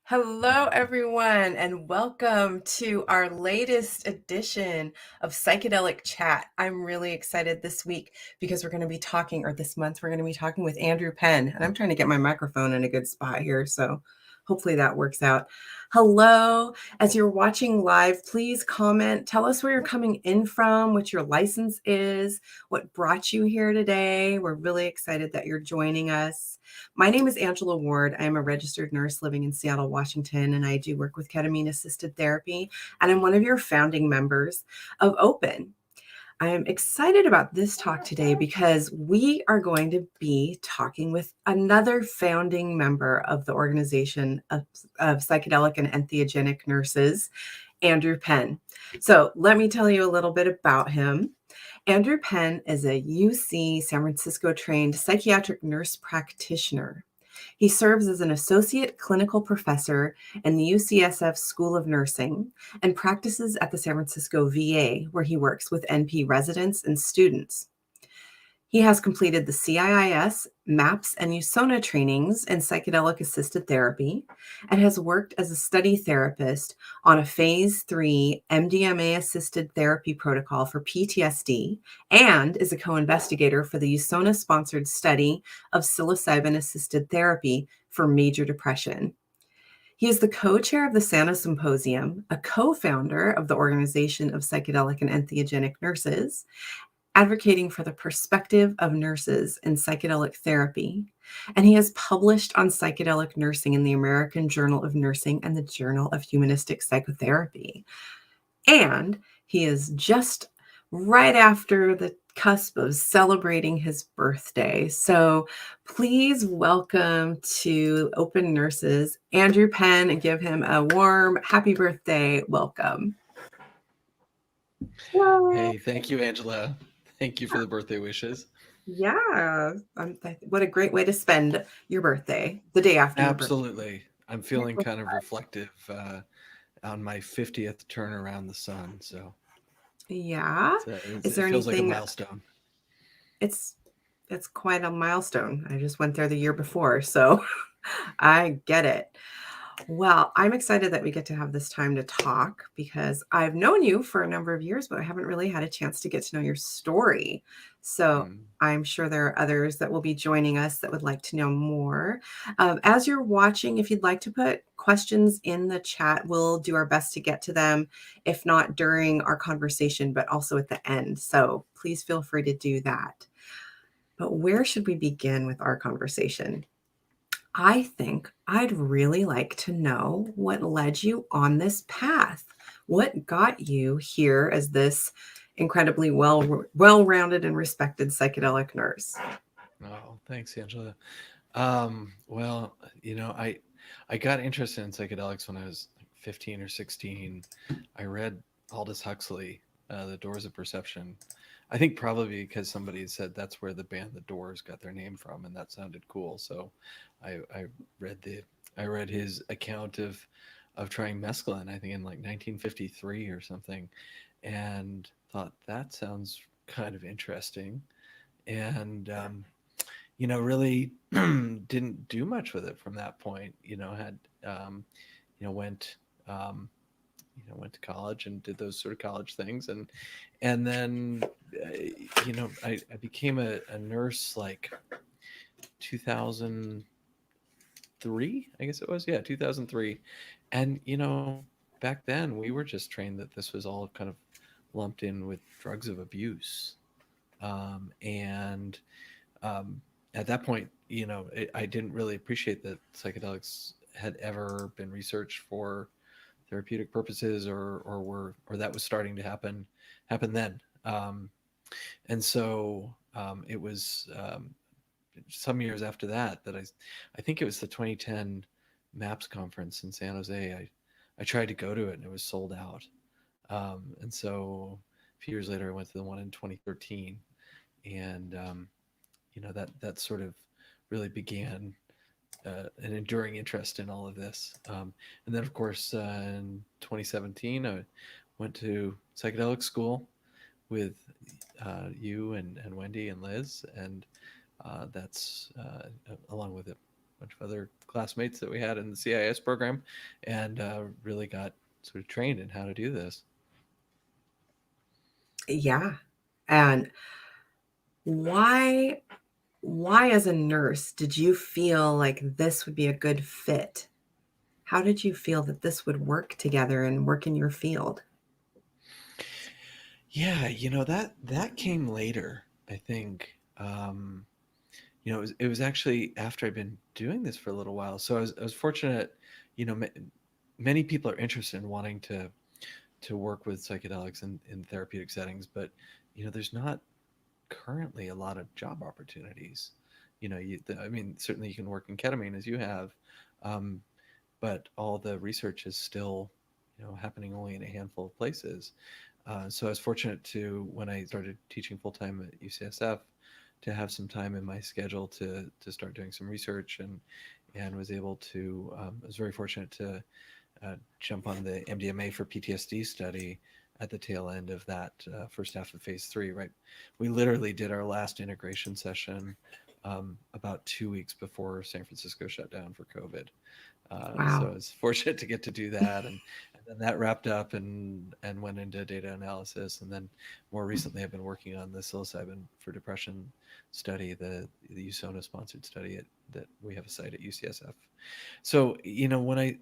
Hello, everyone, and welcome to our latest edition of Psychedelic Chat. I'm really excited this week because we're going to be talking, or this month, we're going to be talking with Andrew Penn. And I'm trying to get my microphone in a good spot here, so hopefully that works out. Hello, as you're watching live, please comment. Tell us where you're coming in from, what your license is, what brought you here today. We're really excited that you're joining us. My name is Angela Ward. I am a registered nurse living in Seattle, Washington, and I do work with ketamine-assisted therapy, and I'm one of your founding members of Open. I am excited about this talk today because we are going to be talking with another founding member of the organization of Psychedelic and Entheogenic nurses, Andrew Penn. So let me tell you a little bit about him. Andrew Penn is a UC San Francisco trained psychiatric nurse practitioner. He serves as an associate clinical professor in the UCSF School of Nursing and practices at the San Francisco VA, where he works with NP residents and students. He has completed the CIIS, MAPS, and USONA trainings in psychedelic-assisted therapy and has worked as a study therapist on a phase 3 MDMA-assisted therapy protocol for PTSD and is a co-investigator for the USONA-sponsored study of psilocybin-assisted therapy for major depression. He is the co-chair of the Sana Symposium, a co-founder of the Organization of Psychedelic and Entheogenic Nurses, advocating for the perspective of nurses in psychedelic therapy. And he has published on psychedelic nursing in the American Journal of Nursing and the Journal of Humanistic Psychotherapy. And he is just right after the cusp of celebrating his birthday. So please welcome to Open Nurses, Andrew Penn, and give him a warm happy birthday welcome. Hey, thank you, Angela. Thank you for the birthday wishes. Yeah, what a great way to spend your birthday, the day after your birthday. Absolutely. I'm feeling kind of reflective on my 50th turn around the sun. So Yeah. Is there it feels anything? like a milestone. It's quite a milestone. I just went there the year before, so I get it. Well, I'm excited that we get to have this time to talk because I've known you for a number of years, but I haven't really had a chance to get to know your story. So I'm sure there are others that will be joining us that would like to know more. As you're watching, if you'd like to put questions in the chat, we'll do our best to get to them, if not during our conversation, but also at the end. So please feel free to do that. But where should we begin with our conversation? I think I'd really like to know what led you on this path. What got you here as this incredibly well-rounded and respected psychedelic nurse? Oh, thanks, Angela. Well, I got interested in psychedelics when I was 15 or 16. I read Aldous Huxley, The Doors of Perception. I think probably because somebody said that's where the band The Doors got their name from, and that sounded cool. So I read his account of trying mescaline, I think in like 1953 or something, and thought that sounds kind of interesting, and really didn't do much with it from that point. Went to college and did those sort of college things, and then I became a nurse like 2003, I guess it was. Yeah, 2003. And back then we were just trained that this was all kind of lumped in with drugs of abuse, and at that point I didn't really appreciate that psychedelics had ever been researched for therapeutic purposes, or that was starting to happen then. And so it was some years after that I think it was the 2010 MAPS conference in San Jose. I tried to go to it and it was sold out. And so a few years later, I went to the one in 2013, and that sort of really began an enduring interest in all of this. And then, of course, in 2017, I went to psychedelic school with you and Wendy and Liz, and that's along with a bunch of other classmates that we had in the CIS program, and really got sort of trained in how to do this. Yeah. And why as a nurse did you feel like this would be a good fit? How did you feel that this would work together and work in your field? Yeah, that came later, I think. It was actually after I'd been doing this for a little while. So I was fortunate, many people are interested in wanting to work with psychedelics in therapeutic settings, but there's not currently a lot of job opportunities. I mean, certainly you can work in ketamine as you have, um, but all the research is still, happening only in a handful of places. So I was fortunate to, when I started teaching full time at UCSF, to have some time in my schedule to start doing some research, and was able to. I was very fortunate to jump on the MDMA for PTSD study at the tail end of that first half of phase 3. Right, we literally did our last integration session about 2 weeks before San Francisco shut down for COVID. So I Wow. was fortunate to get to do that, and then that wrapped up and went into data analysis, and then more recently I've been working on the psilocybin for depression study, the USONA sponsored study that we have a site at UCSF. So when I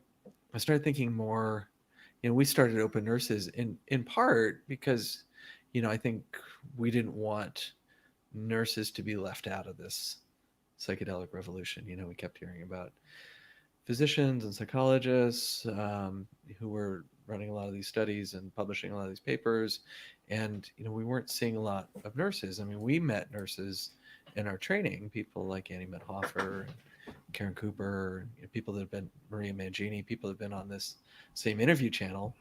started thinking more, we started Open Nurses in part because I think we didn't want nurses to be left out of this psychedelic revolution. We kept hearing about physicians and psychologists who were running a lot of these studies and publishing a lot of these papers, and we weren't seeing a lot of nurses. I mean, we met nurses in our training, people like Annie Methofer, Karen Cooper, people that have been, Maria Mangini, people that have been on this same interview channel.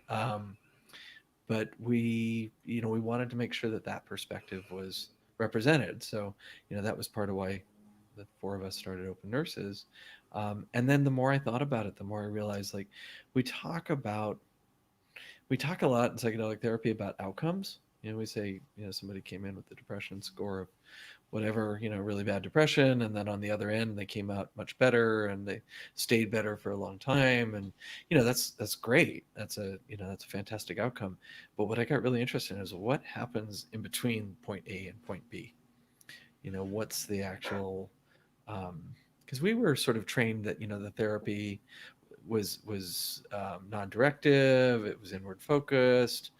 But we wanted to make sure that perspective was represented. So that was part of why the four of us started Open Nurses. And then the more I thought about it, the more I realized, like, we talk about we talk a lot in psychedelic therapy about outcomes. We say, somebody came in with the depression score of whatever, really bad depression, and then on the other end they came out much better and they stayed better for a long time, and that's great. That's a fantastic outcome. But what I got really interested in is what happens in between point A and point B. What's the actual, because we were sort of trained that the therapy was non-directive, it was inward focused,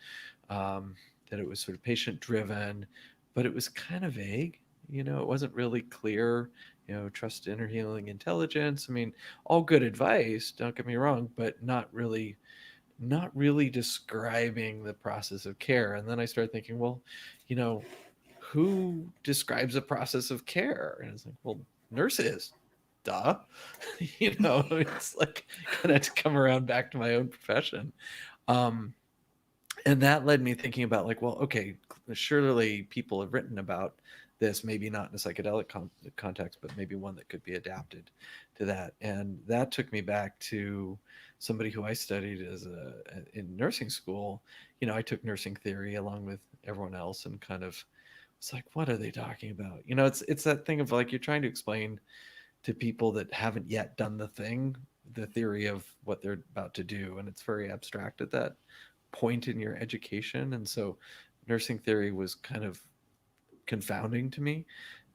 that it was sort of patient driven, but it was kind of vague. It wasn't really clear. Trust inner healing intelligence. I mean, all good advice, don't get me wrong, but not really describing the process of care. And then I started thinking, well, you know who describes a process of care? And it's like, well, nurses, duh. It's like kind of to come around back to my own profession. Um, and that led me thinking about, like, well, okay, surely people have written about this, maybe not in a psychedelic context, but maybe one that could be adapted to that. And that took me back to somebody who I studied in nursing school. I took nursing theory along with everyone else, and kind of, it's like, what are they talking about? It's that thing of, like, you're trying to explain to people that haven't yet done the thing, the theory of what they're about to do, and it's very abstract at that point in your education. And so nursing theory was kind of confounding to me.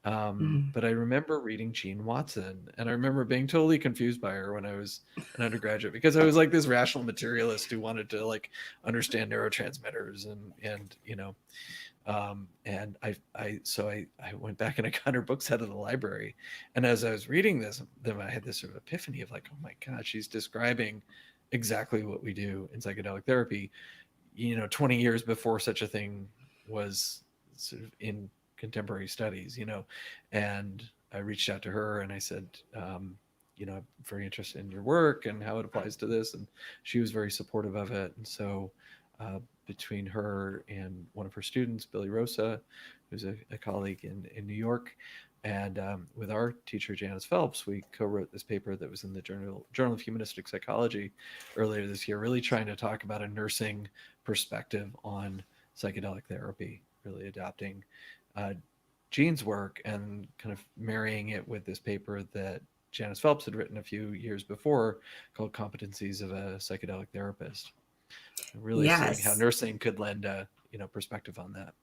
Mhm. But I remember reading Jean Watson, and I remember being totally confused by her when I was an undergraduate, because I was like this rational materialist who wanted to, like, understand neurotransmitters, and I went back and I got her books out of the library. And as I was reading them, I had this sort of epiphany of, like, oh my God, she's describing exactly what we do in psychedelic therapy. 20 years before such a thing was sort of in contemporary studies, and I reached out to her and I said, I'm very interested in your work and how it applies to this. And she was very supportive of it. And so, between her and one of her students, Billy Rosa, who's a colleague in New York, and with our teacher, Janice Phelps, we co-wrote this paper that was in the Journal of Humanistic Psychology earlier this year, really trying to talk about a nursing perspective on psychedelic therapy, really adapting Gene's work and kind of marrying it with this paper that Janice Phelps had written a few years before called Competencies of a Psychedelic Therapist. Really seeing how Yes. nursing could lend a perspective on that.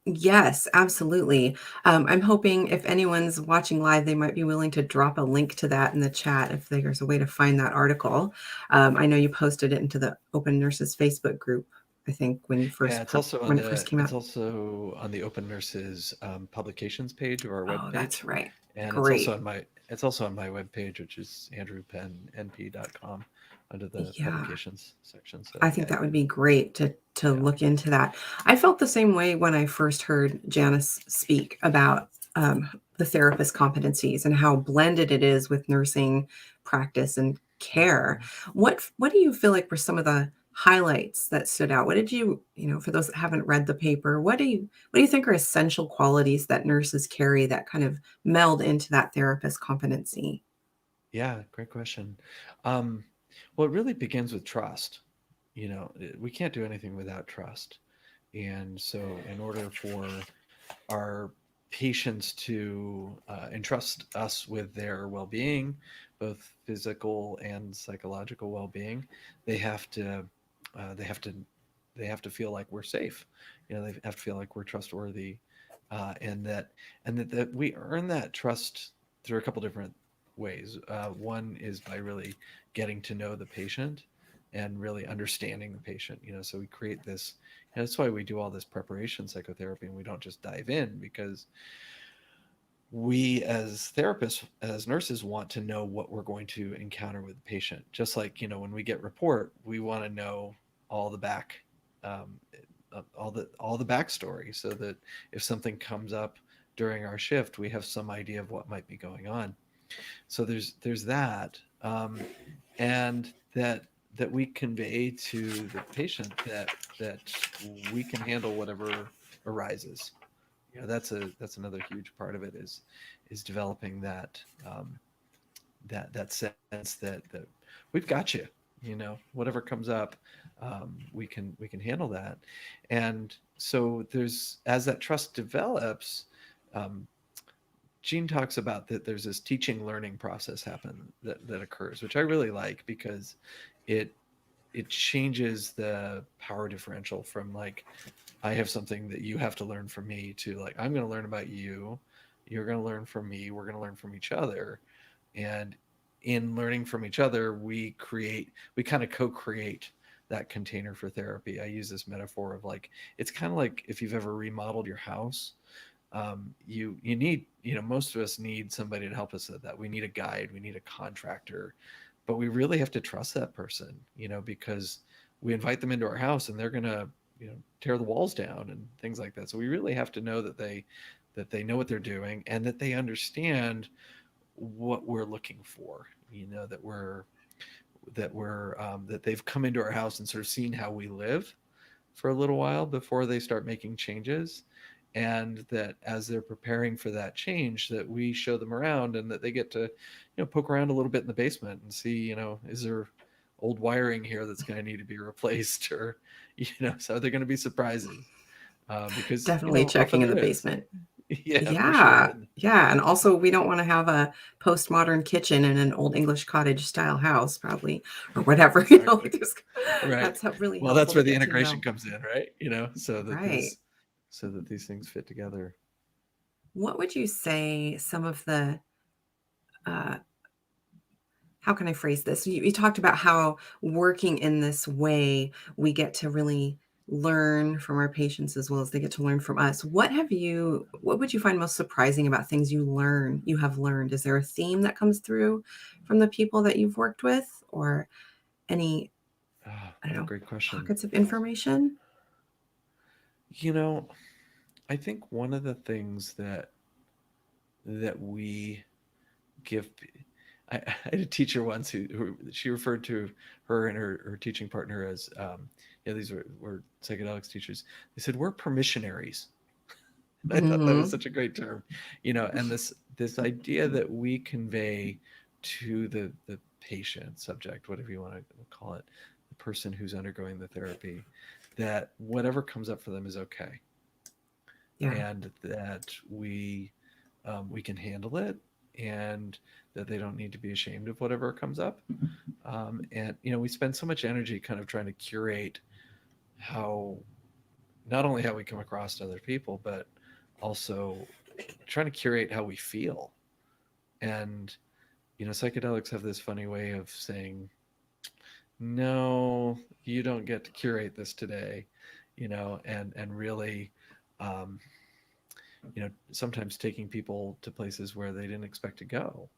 Yes, absolutely. I'm hoping if anyone's watching live, they might be willing to drop a link to that in the chat if there's a way to find that article. I know you posted it into the Open Nurses Facebook group, I think, when you Yeah, first when it first came it's out. also on the Open Nurses publications page of our Oh, that's webpage, right. and Great. it's also on my webpage, which is andrewpennnp.com, under the Yeah. publications section. So I think yeah, that would be great to yeah, look into that. I felt the same way when I first heard Janice speak about the therapist competencies and how blended it is with nursing practice and care. mhm. What do you feel like were some of the highlights that stood out? What did for those that haven't read the paper, what do you think are essential qualities that nurses carry that kind of meld into that therapist competency? Yeah, great question. Um, well, it really begins with trust. We can't do anything without trust. And so, in order for our patients to entrust us with their well-being, both physical and psychological well-being, they have to, uh, they have to, they have to feel like we're safe. They have to feel like we're trustworthy, and that we earn that trust through a couple different ways. One is by really getting to know the patient and really understanding the patient. So we create this. And that's why we do all this preparation psychotherapy, and we don't just dive in, because we as therapists, as nurses, want to know what we're going to encounter with the patient. Just like, when we get report, we want to know all the back, um, all the backstory, so that if something comes up during our shift, we have some idea of what might be going on. So there's that, and that we convey to the patient that we can handle whatever arises. That's another huge part of it, is developing that sense that we've got you. Whatever comes up, we can handle that. And so, there's as that trust develops, um, Gene talks about that there's this teaching learning process that occurs, which I really like, because it it changes the power differential from, like, I have something that you have to learn from me, to, like, I'm going to learn about you, you're going to learn from me, we're going to learn from each other. And in learning from each other, we kind of co-create that container for therapy. I use this metaphor of, like, it's kind of like if you've ever remodeled your house. You need, most of us need somebody to help us with that. We need a guide, we need a contractor, but we really have to trust that person, because we invite them into our house and they're gonna, tear the walls down and things like that. So we really have to know that they know what they're doing, and that they understand what we're looking for. That they've come into our house and sort of seen how we live for a little while before they start making changes, and that as they're preparing for that change, that we show them around, and that they get to, poke around a little bit in the basement and see, is there old wiring here that's going to need to be replaced, or, so they're going to be surprises, because, Definitely often checking in the there is. basement. Yeah, for sure. Yeah, yeah, and also we don't wanna have a postmodern kitchen in an old English cottage style house probably, or whatever, Exactly. just Right. that's really Well, that's helpful to where the get to integration know. comes in, right? So that Right. these things fit together. What would you say some of the, uh how can I phrase this? You talked about how working in this way, we get to really learn from our patients as well as they get to learn from us. What would you find most surprising about things you have learned? Is there a theme that comes through from the people that you've worked with, or any, I don't What a know, great question. pockets of information? You know, I think one of the things that we give. I had a teacher once who she referred to her and her teaching partner as, these were psychedelics teachers. They said, we're permissionaries. I thought that was Mm-hmm. such a great term, and this idea that we convey to the patient, subject, whatever you want to call it, the person who's undergoing the therapy, that whatever comes up for them is okay, Yeah. and that we can handle it, and that they don't need to be ashamed of whatever comes up. And we spend so much energy kind of trying to curate how, not only how we come across to other people, but also trying to curate how we feel. And psychedelics have this funny way of saying, no, you don't get to curate this today, and really, um, sometimes taking people to places where they didn't expect to go.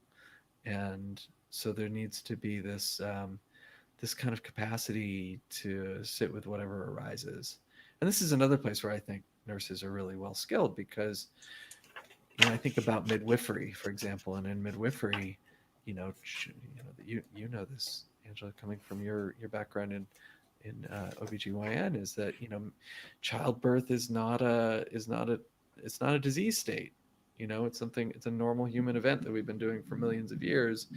And so there needs to be this kind of capacity to sit with whatever arises. And this is another place where I think nurses are really well skilled, because I think about midwifery, for example, and in midwifery, you know this, Angela, coming from your background in OBGYN, is that childbirth it's not a disease state. It's a normal human event that we've been doing for millions of years,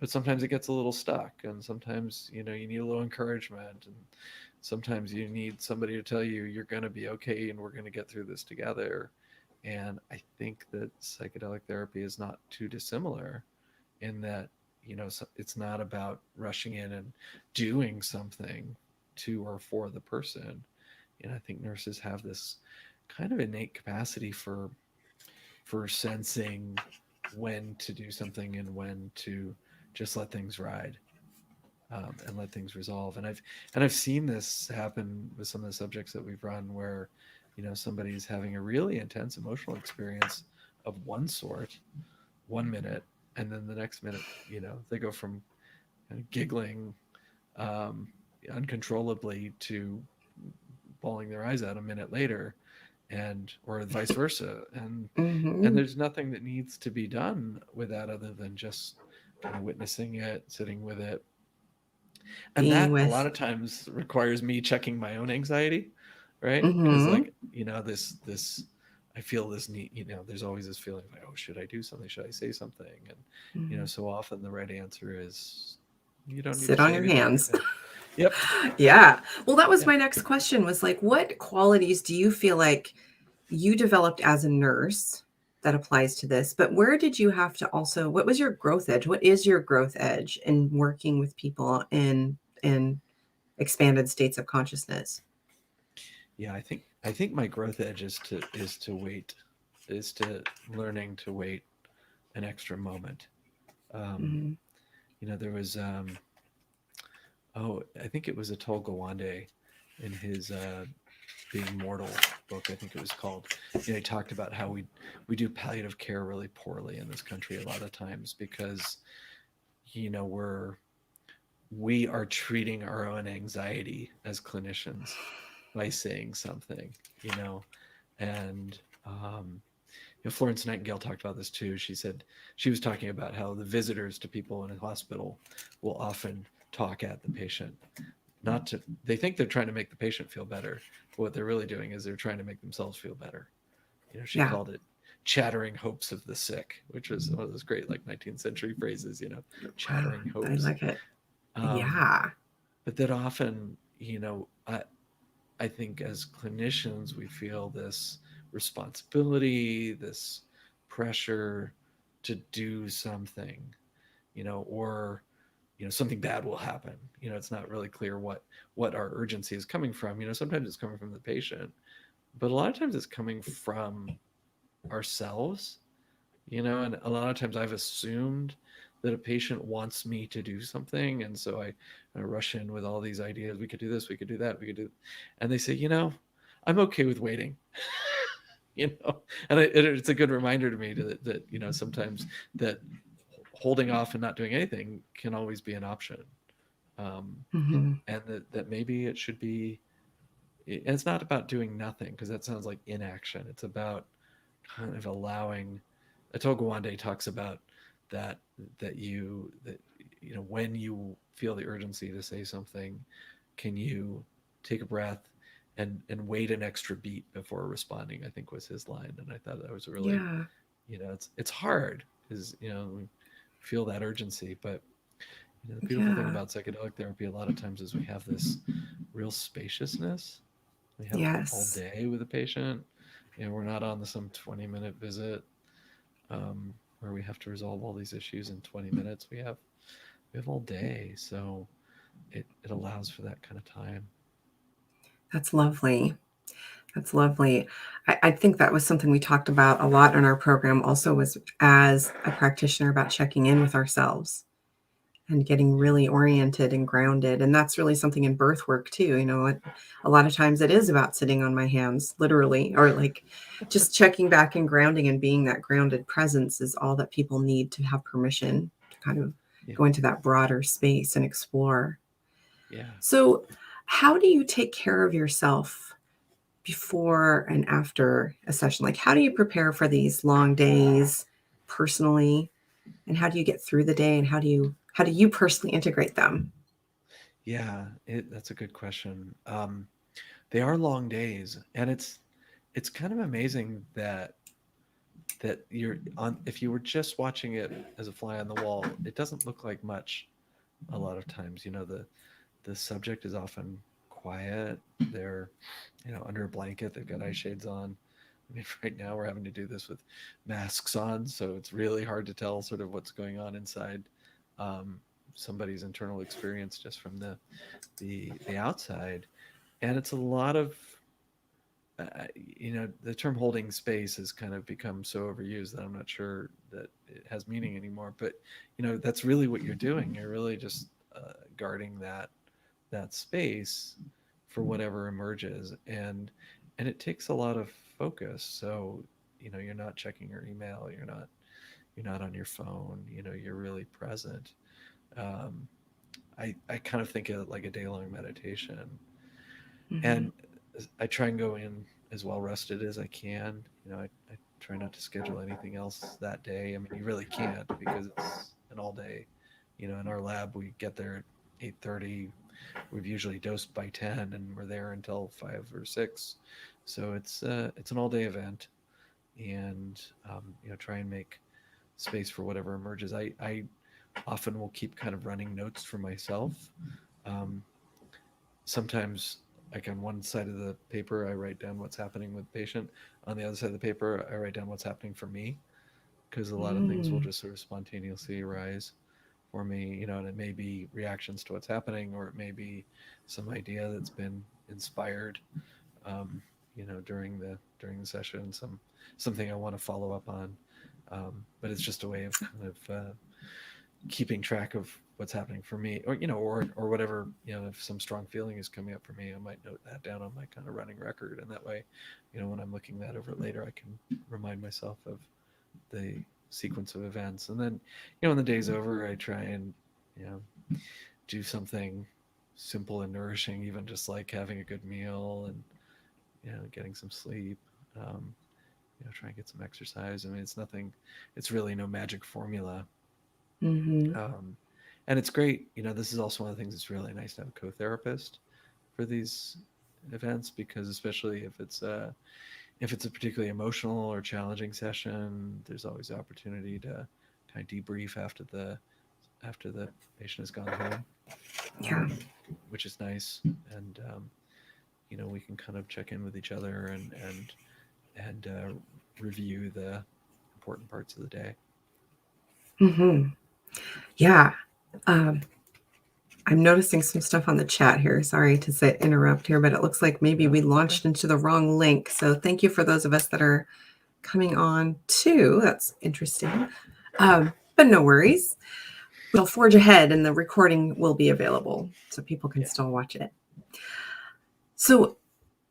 but sometimes it gets a little stuck, and sometimes you need a little encouragement, and sometimes you need somebody to tell you you're going to be okay and we're going to get through this together. And I think that psychedelic therapy is not too dissimilar, in that it's not about rushing in and doing something to or for the person. And I think nurses have this kind of innate capacity for sensing when to do something and when to just let things ride, and let things resolve. And I've seen this happen with some of the subjects that we've run, where somebody's having a really intense emotional experience of one sort 1 minute, and then the next minute they go from kind of giggling, um, uncontrollably, to bawling their eyes out a minute later, and or vice versa. And Mm-hmm. there's nothing that needs to be done with that, other than just kind of witnessing it, sitting with it. And Being that a lot with. of times requires me checking my own anxiety, right? Because, Mm-hmm. like, this I feel this need, there's always this feeling like, oh, should I do something, should I say something? And Mm-hmm. so often the right answer is, you don't need to Sit on say your anything right hands. now. Yep. Yeah. Well, that was Yeah. my next question, was like, what qualities do you feel like you developed as a nurse that applies to this? But where did you have to also, what was your growth edge? What is your growth edge in working with people in expanded states of consciousness? Yeah, I think my growth edge is to wait, is to learning to wait an extra moment. um Mm-hmm. there was, I think it was Atul Gawande, in his Being Mortal book, I think it was called. He talked about how we do palliative care really poorly in this country a lot of times, because we are treating our own anxiety as clinicians by saying something, you know, and Florence Nightingale talked about this too. She said, she was talking about how the visitors to people in a hospital will often talk at the patient, not to, they think they're trying to make the patient feel better, but what they're really doing is they're trying to make themselves feel better. She Yeah. called it chattering hopes of the sick, which was one of those great, like, 19th century phrases, Wow. chattering I hopes. like it. um, Yeah. but that often, I think as clinicians, we feel this responsibility, this pressure to do something, or something bad will happen. It's not really clear what our urgency is coming from. Sometimes it's coming from the patient, but a lot of times it's coming from ourselves. And a lot of times I've assumed that a patient wants me to do something, and so I rush in with all these ideas. We could do this, we could do that, we could do, and they say, I'm okay with waiting. And it's a good reminder to me that sometimes that holding off and not doing anything can always be an option. Mm-hmm. And that maybe it should be. It's not about doing nothing, because that sounds like inaction. It's about kind of allowing. Atul Gawande talks about that that when you feel the urgency to say something, can you take a breath and wait an extra beat before responding, I think was his line. And I thought that was really, Yeah. it's hard, because we feel that urgency. But the beautiful thing Yeah. about psychedelic therapy a lot of times is we have this real spaciousness. We have all Yes. day with a patient. We're not on some 20-minute visit, where we have to resolve all these issues in 20 minutes. We have all day, so it allows for that kind of time. That's lovely. That's lovely. I think that was something we talked about a lot in our program also, was as a practitioner, about checking in with ourselves and getting Yeah. really oriented and grounded. And that's really something in birth work too. A lot of times it is about sitting on my hands, literally, or like just checking back and grounding, and being that grounded presence is all that people need to have permission to kind of Yeah. go into that broader space and explore. Yeah. So, how do you take care of yourself before and after a session? Like, how do you prepare for these long days personally? And how do you get through the day? And how do you personally integrate them? Yeah. That's a good question. They are long days, and it's kind of amazing that you're on. If you were just watching it as a fly on the wall, it doesn't look like much. A lot of times, the subject is often quiet. They're under a blanket. They've got eye shades on. I mean, right now we're having to do this with masks on, so it's really hard to tell sort of what's going on inside um, somebody's internal experience just from the outside. And it's a lot of the term holding space has kind of become so overused that I'm not sure that it has meaning anymore. But that's really what you're doing. You're really just guarding that space for whatever emerges, and it takes a lot of focus. So you're not checking your email, you're not on your phone. You're really present. um, I kind of think of it like a day-long meditation, Mm-hmm. and I try and go in as well rested as I can. I try not to schedule anything else that day. I mean, you really can't, because it's an all day. In our lab, we get there at 8:30. We've usually dosed by 10, and we're there until 5 or 6. So it's an all day event, and try and make space for whatever emerges. I often will keep kind of running notes for myself. Um, Sometimes, like, on one side of the paper, I write down what's happening with the patient. On the other side of the paper, I write down what's happening for me, because a lot of things will Mm. just sort of spontaneously arise for me, and it may be reactions to what's happening, or it may be some idea that's been inspired, um, during the session, something I want to follow up on. But it's just a way of kind of keeping track of what's happening for me, or whatever. If some strong feeling is coming up for me, I might note that down on my kind of running record, and that way, when I'm looking that over later, I can remind myself of the sequence of events. And then when the day's over, I try and you know do something simple and nourishing, even just like having a good meal, and getting some sleep. um, try and get some exercise. I mean, it's really no magic formula. Mm-hmm. um, and it's great. This is also one of the things that's really nice to have a co-therapist for these events, because especially if it's a particularly emotional or challenging session, there's always the opportunity to kind of debrief after the patient has gone home, Yeah. which is nice. And we can kind of check in with each other and review the important parts of the day. Mm-hmm. Yeah. Um, I'm noticing some stuff on the chat here. Sorry to say interrupt here, but it looks like maybe No, we it's okay. launched into the wrong link. So thank you for those of us that are coming on too. That's interesting. But no worries. We'll forge ahead and the recording will be available so people can Yeah. still watch it. So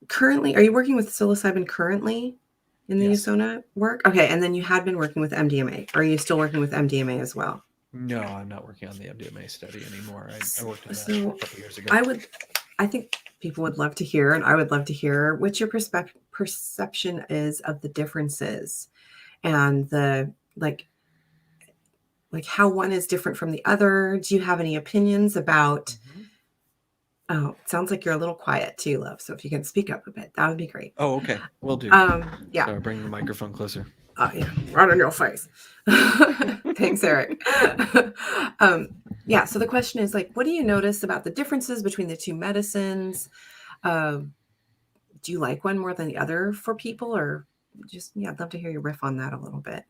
currently, are you working with psilocybin currently in the Yes. USONA work? Okay, and then you had been working with MDMA. Are you still working with MDMA as well? No, I'm not working on the MDMA study anymore. I worked on that a So couple years ago. I think people would love to hear, and I would love to hear what your perception is of the differences and the like how one is different from the other. Do you have any opinions about? Mhm. Oh, it sounds like you're a little quiet too, love. So if you can speak up a bit, that would be great. Oh, okay. Will do. Yeah. So I'll bring the microphone closer. Yeah, right on your face. Thanks, Eric. Yeah, so the question is like, what do you notice about the differences between the two medicines? Um, do you like one more than the other for people, or just yeah, I'd love to hear your riff on that a little bit.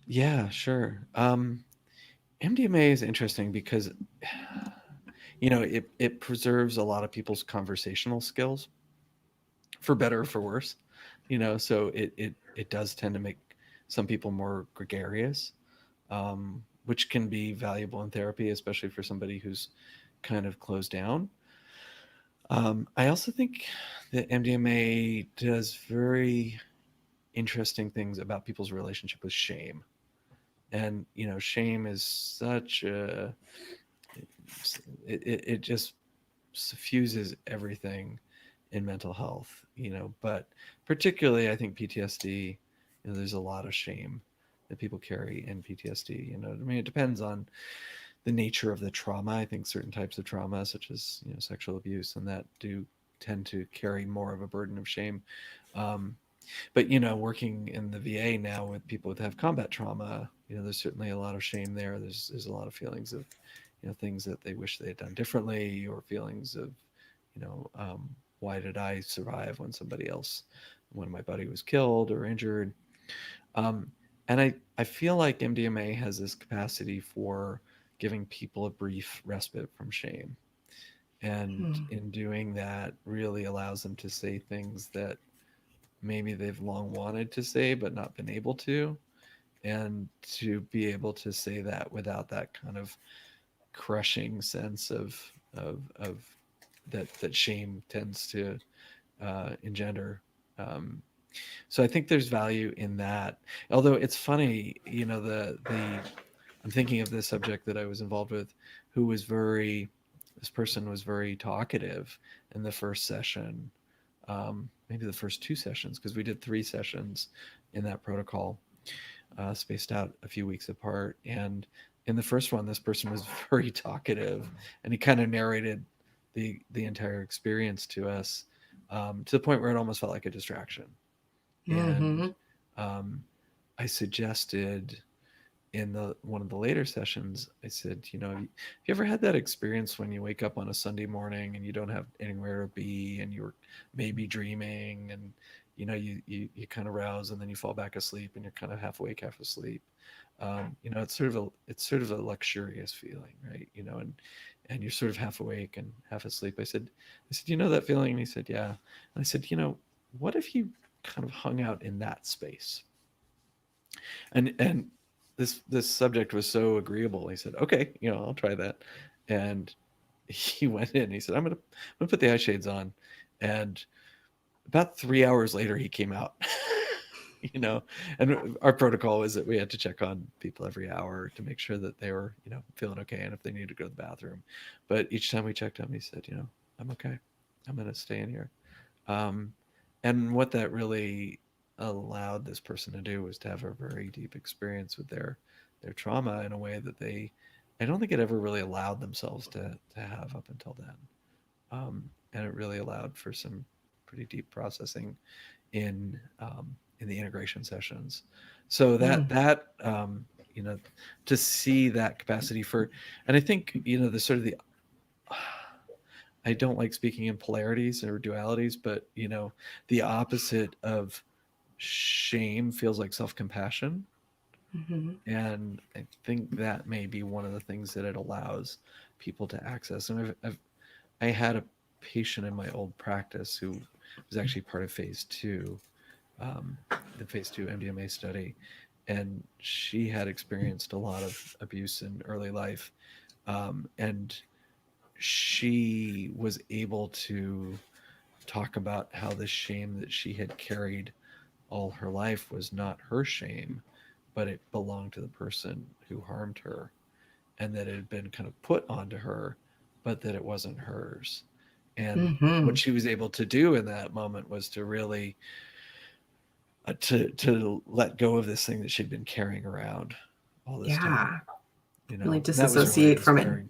Yeah, sure. MDMA is interesting because it preserves a lot of people's conversational skills, for better or for worse. So it does tend to make some people more gregarious, which can be valuable in therapy, especially for somebody who's kind of closed down. I also think that MDMA does very interesting things about people's relationship with shame. And shame is such a it just suffuses everything in mental health, but particularly I think PTSD, there's a lot of shame that people carry in PTSD. I mean, it depends on the nature of the trauma. I think certain types of trauma, such as sexual abuse and that, do tend to carry more of a burden of shame. um, but working in the VA now with people that have combat trauma, there's certainly a lot of shame there. There's a lot of feelings of things that they wish they had done differently, or feelings of why did I survive when my buddy was killed or injured. And I feel like MDMA has this capacity for giving people a brief respite from shame, and Hmm. in doing that really allows them to say things that maybe they've long wanted to say but not been able to, and to be able to say that without that kind of crushing sense of that shame tends to engender. um, so I think there's value in that. Although it's funny, the I'm thinking of this subject that I was involved with, who was very this person was very talkative in the first session, maybe the first two sessions, because we did three sessions in that protocol, spaced out a few weeks apart. And in the first one, this person was very talkative, and he kind of narrated the entire experience to us, to the point where it almost felt like a distraction. And Mm-hmm. um, I suggested in the one of the later sessions, I said, have you ever had that experience when you wake up on a Sunday morning and you don't have anywhere to be, and you're maybe dreaming, and you kind of rouse and then you fall back asleep and you're kind of half awake, half asleep. It's sort of a luxurious feeling, right? And you're sort of half awake and half asleep. I said, that feeling? And he said, yeah. And I said, what if you kind of hung out in that space? And this subject was so agreeable. He said, okay, I'll try that. And he went in, he said, I'm gonna put the eye shades on. And about 3 hours later he came out. And our protocol was that we had to check on people every hour to make sure that they were feeling okay, and if they needed to go to the bathroom. But each time we checked him, he said, I'm okay, I'm gonna stay in here. um, and what that really allowed this person to do was to have a very deep experience with their trauma in a way that I don't think it ever really allowed themselves to have up until then. And it really allowed for some pretty deep processing in the integration sessions. So you know to see that capacity for, and I think the sort of the I don't like speaking in polarities or dualities, but the opposite of shame feels like self-compassion. Mm-hmm. And I think that may be one of the things that it allows people to access. And I had a patient in my old practice who was actually part of phase two, um, the phase two MDMA study. And she had experienced a lot of abuse in early life. And she was able to talk about how the shame that she had carried all her life was not her shame, but it belonged to the person who harmed her. and that it had been kind of put onto her, but that it wasn't hers. And Mm-hmm. what she was able to do in that moment was to really to let go of this thing that she'd been carrying around all this time, Yeah. you Really know. And that was really disassociate from it. inspiring.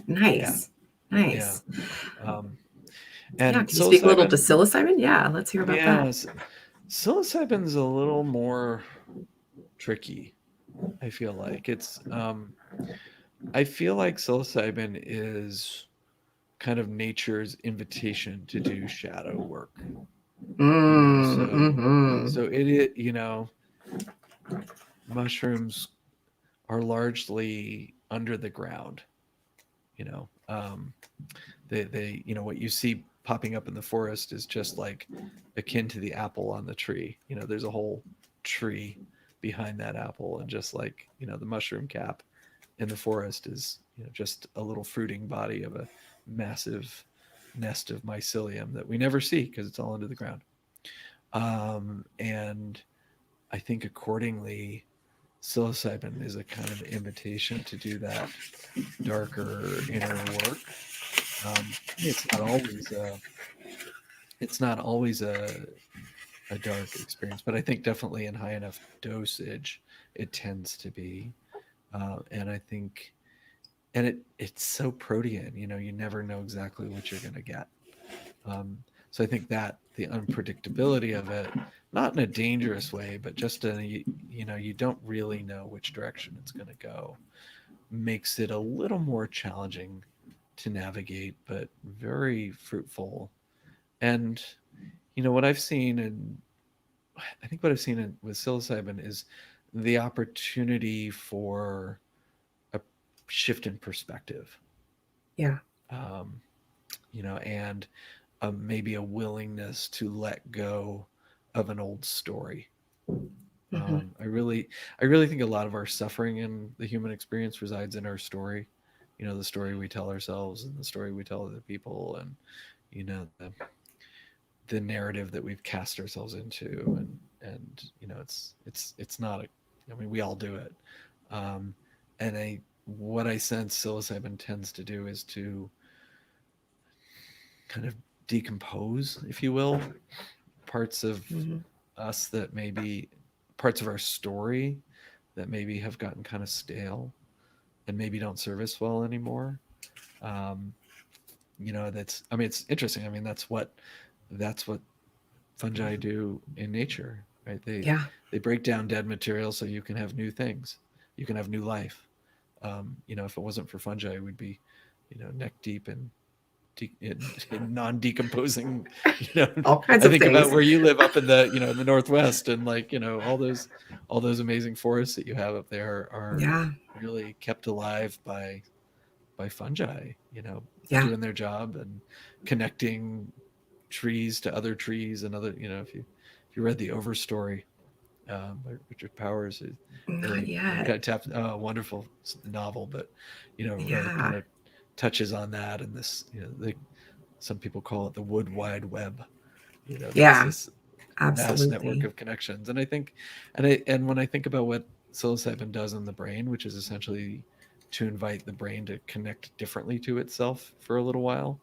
Yeah, Nice. yeah. Nice. Um, Yeah. and Can you speak a little to psilocybin, psilocybin? Yeah. Let's hear about yeah, that. psilocybin's a little more tricky. I feel like I feel like psilocybin is kind of nature's invitation to do shadow work. So, Mm-hmm. you know, mushrooms are largely under the ground. You know, you know, what you see popping up in the forest is just like akin to the apple on the tree. You know, there's a whole tree behind that apple, and just like, you know, the mushroom cap in the forest is, you know, just a little fruiting body of a massive nest of mycelium that we never see because it's all under the ground. And I think accordingly, psilocybin is a kind of invitation to do that darker inner work. It's not always a dark experience, but I think definitely in high enough dosage, it tends to be. And I think, and it's so protean, you know, you never know exactly what you're going to get. So I think that the unpredictability of it, not in a dangerous way, but just in a, you know, you don't really know which direction it's going to go, makes it a little more challenging to navigate, but very fruitful. And, you know, what I've seen, and I think what I've seen with psilocybin is the opportunity for a shift in perspective. Yeah. Um, you know, and maybe a willingness to let go of an old story. Mm-hmm. I really think a lot of our suffering in the human experience resides in our story. You know, the story we tell ourselves and the story we tell other people, and you know, the narrative that we've cast ourselves into, and you know, it's not a. I mean, we all do it, and what I sense psilocybin tends to do is to kind of decompose, if you will, parts of Mm-hmm. us that maybe parts of our story that maybe have gotten kind of stale and maybe don't serve us well anymore. Um, you know, I mean, it's interesting. I mean, that's what fungi do in nature, right? Yeah. They break down dead material so you can have new things, you can have new life. You know, if it wasn't for fungi, we'd be, you know, neck deep in non-decomposing, you know. All kinds I of think about things. where you live up in the, you know, in the Northwest, and like, you know, all those amazing forests that you have up there are Yeah. really kept alive by fungi, you know, Yeah. doing their job and connecting trees to other trees and other, you know, if you read the Overstory by Richard Powers, it Not really, you know, yet. kind of tapped, novel, but you know, really kind Yeah. of touches on that. And this, you know, some people call it the wood wide web, you know, that's Yeah. this vast network Absolutely. of connections. And I think, and when I think about what psilocybin does in the brain, which is essentially to invite the brain to connect differently to itself for a little while,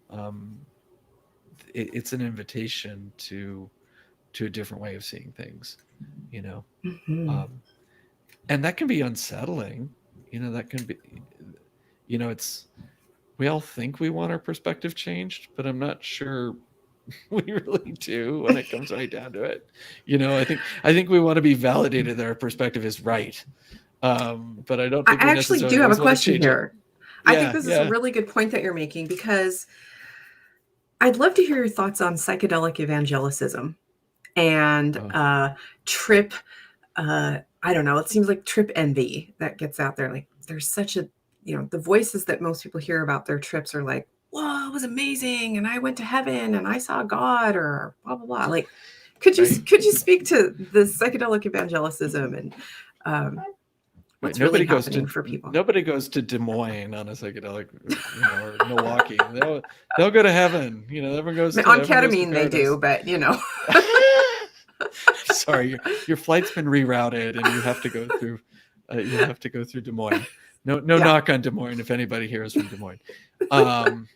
um, it's an invitation to a different way of seeing things, you know. Mm-hmm. um, and that can be unsettling, you know. That can be, you know, it's, we all think we want our perspective changed, but I'm not sure we really do when it comes right down to it. You know, I think we want to be validated that our perspective is right, but I don't I think we actually necessarily do have a always want to question change it. here. I think Yeah, this is a yeah. really good point that you're making because I'd love to hear your thoughts on psychedelic evangelicism and Oh, trip. I don't know. It seems like trip envy that gets out there. Like there's such a, the voices that most people hear about their trips are like, "Whoa, it was amazing, and I went to heaven, and I saw God," or blah blah blah. Like, right, could you speak to the psychedelic evangelicism and um, right. what's really happening for people? Nobody goes to Des Moines on a psychedelic, you know, or Milwaukee. They'll go to heaven. You know, I mean, on everyone goes to ketamine they do, paradise. but Sorry, your flight's been rerouted, and you have to go through Des Moines. no Yeah. knock on Des Moines if anybody here is from Des Moines. Um,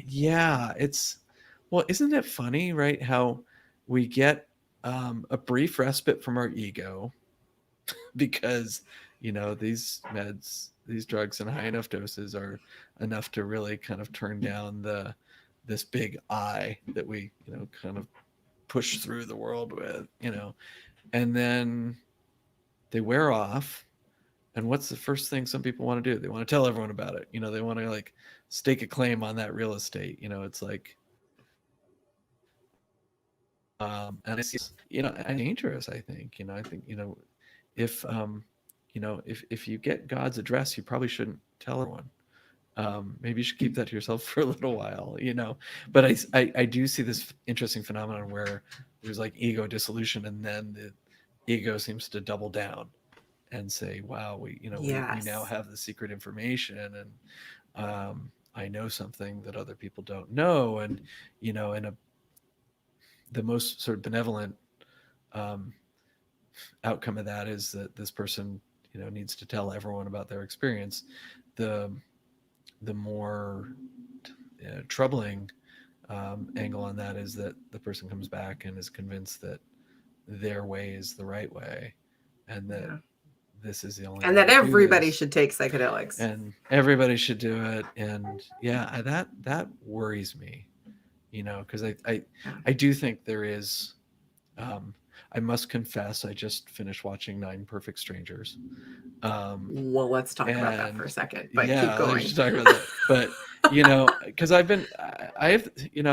yeah, well, isn't it funny, right? How we get a brief respite from our ego because these meds, these drugs in high enough doses are enough to really kind of turn down this big I that we kind of push through the world with, and then they wear off. And what's the first thing some people want to do? They want to tell everyone about it. They want to like stake a claim on that real estate. It's like, and it's dangerous. I think. I think if if you get God's address, you probably shouldn't tell everyone. Maybe you should keep that to yourself for a little while. But I do see this interesting phenomenon where there's like ego dissolution, and then the ego seems to double down and say, wow, we now Yes. have the secret information, and I know something that other people don't know. And the most sort of benevolent um, outcome of that is that this person needs to tell everyone about their experience. The more troubling angle on that is that the person comes back and is convinced that their way is the right way, and that Yeah. this is the only And way that to do everybody this, should take psychedelics. and everybody should do it. And yeah, that worries me, because Yeah. I do think there is. um, I must confess, I just finished watching Nine Perfect Strangers. Well, let's talk about that for And a second, but keep yeah, let's going. just talk about that. But because I have,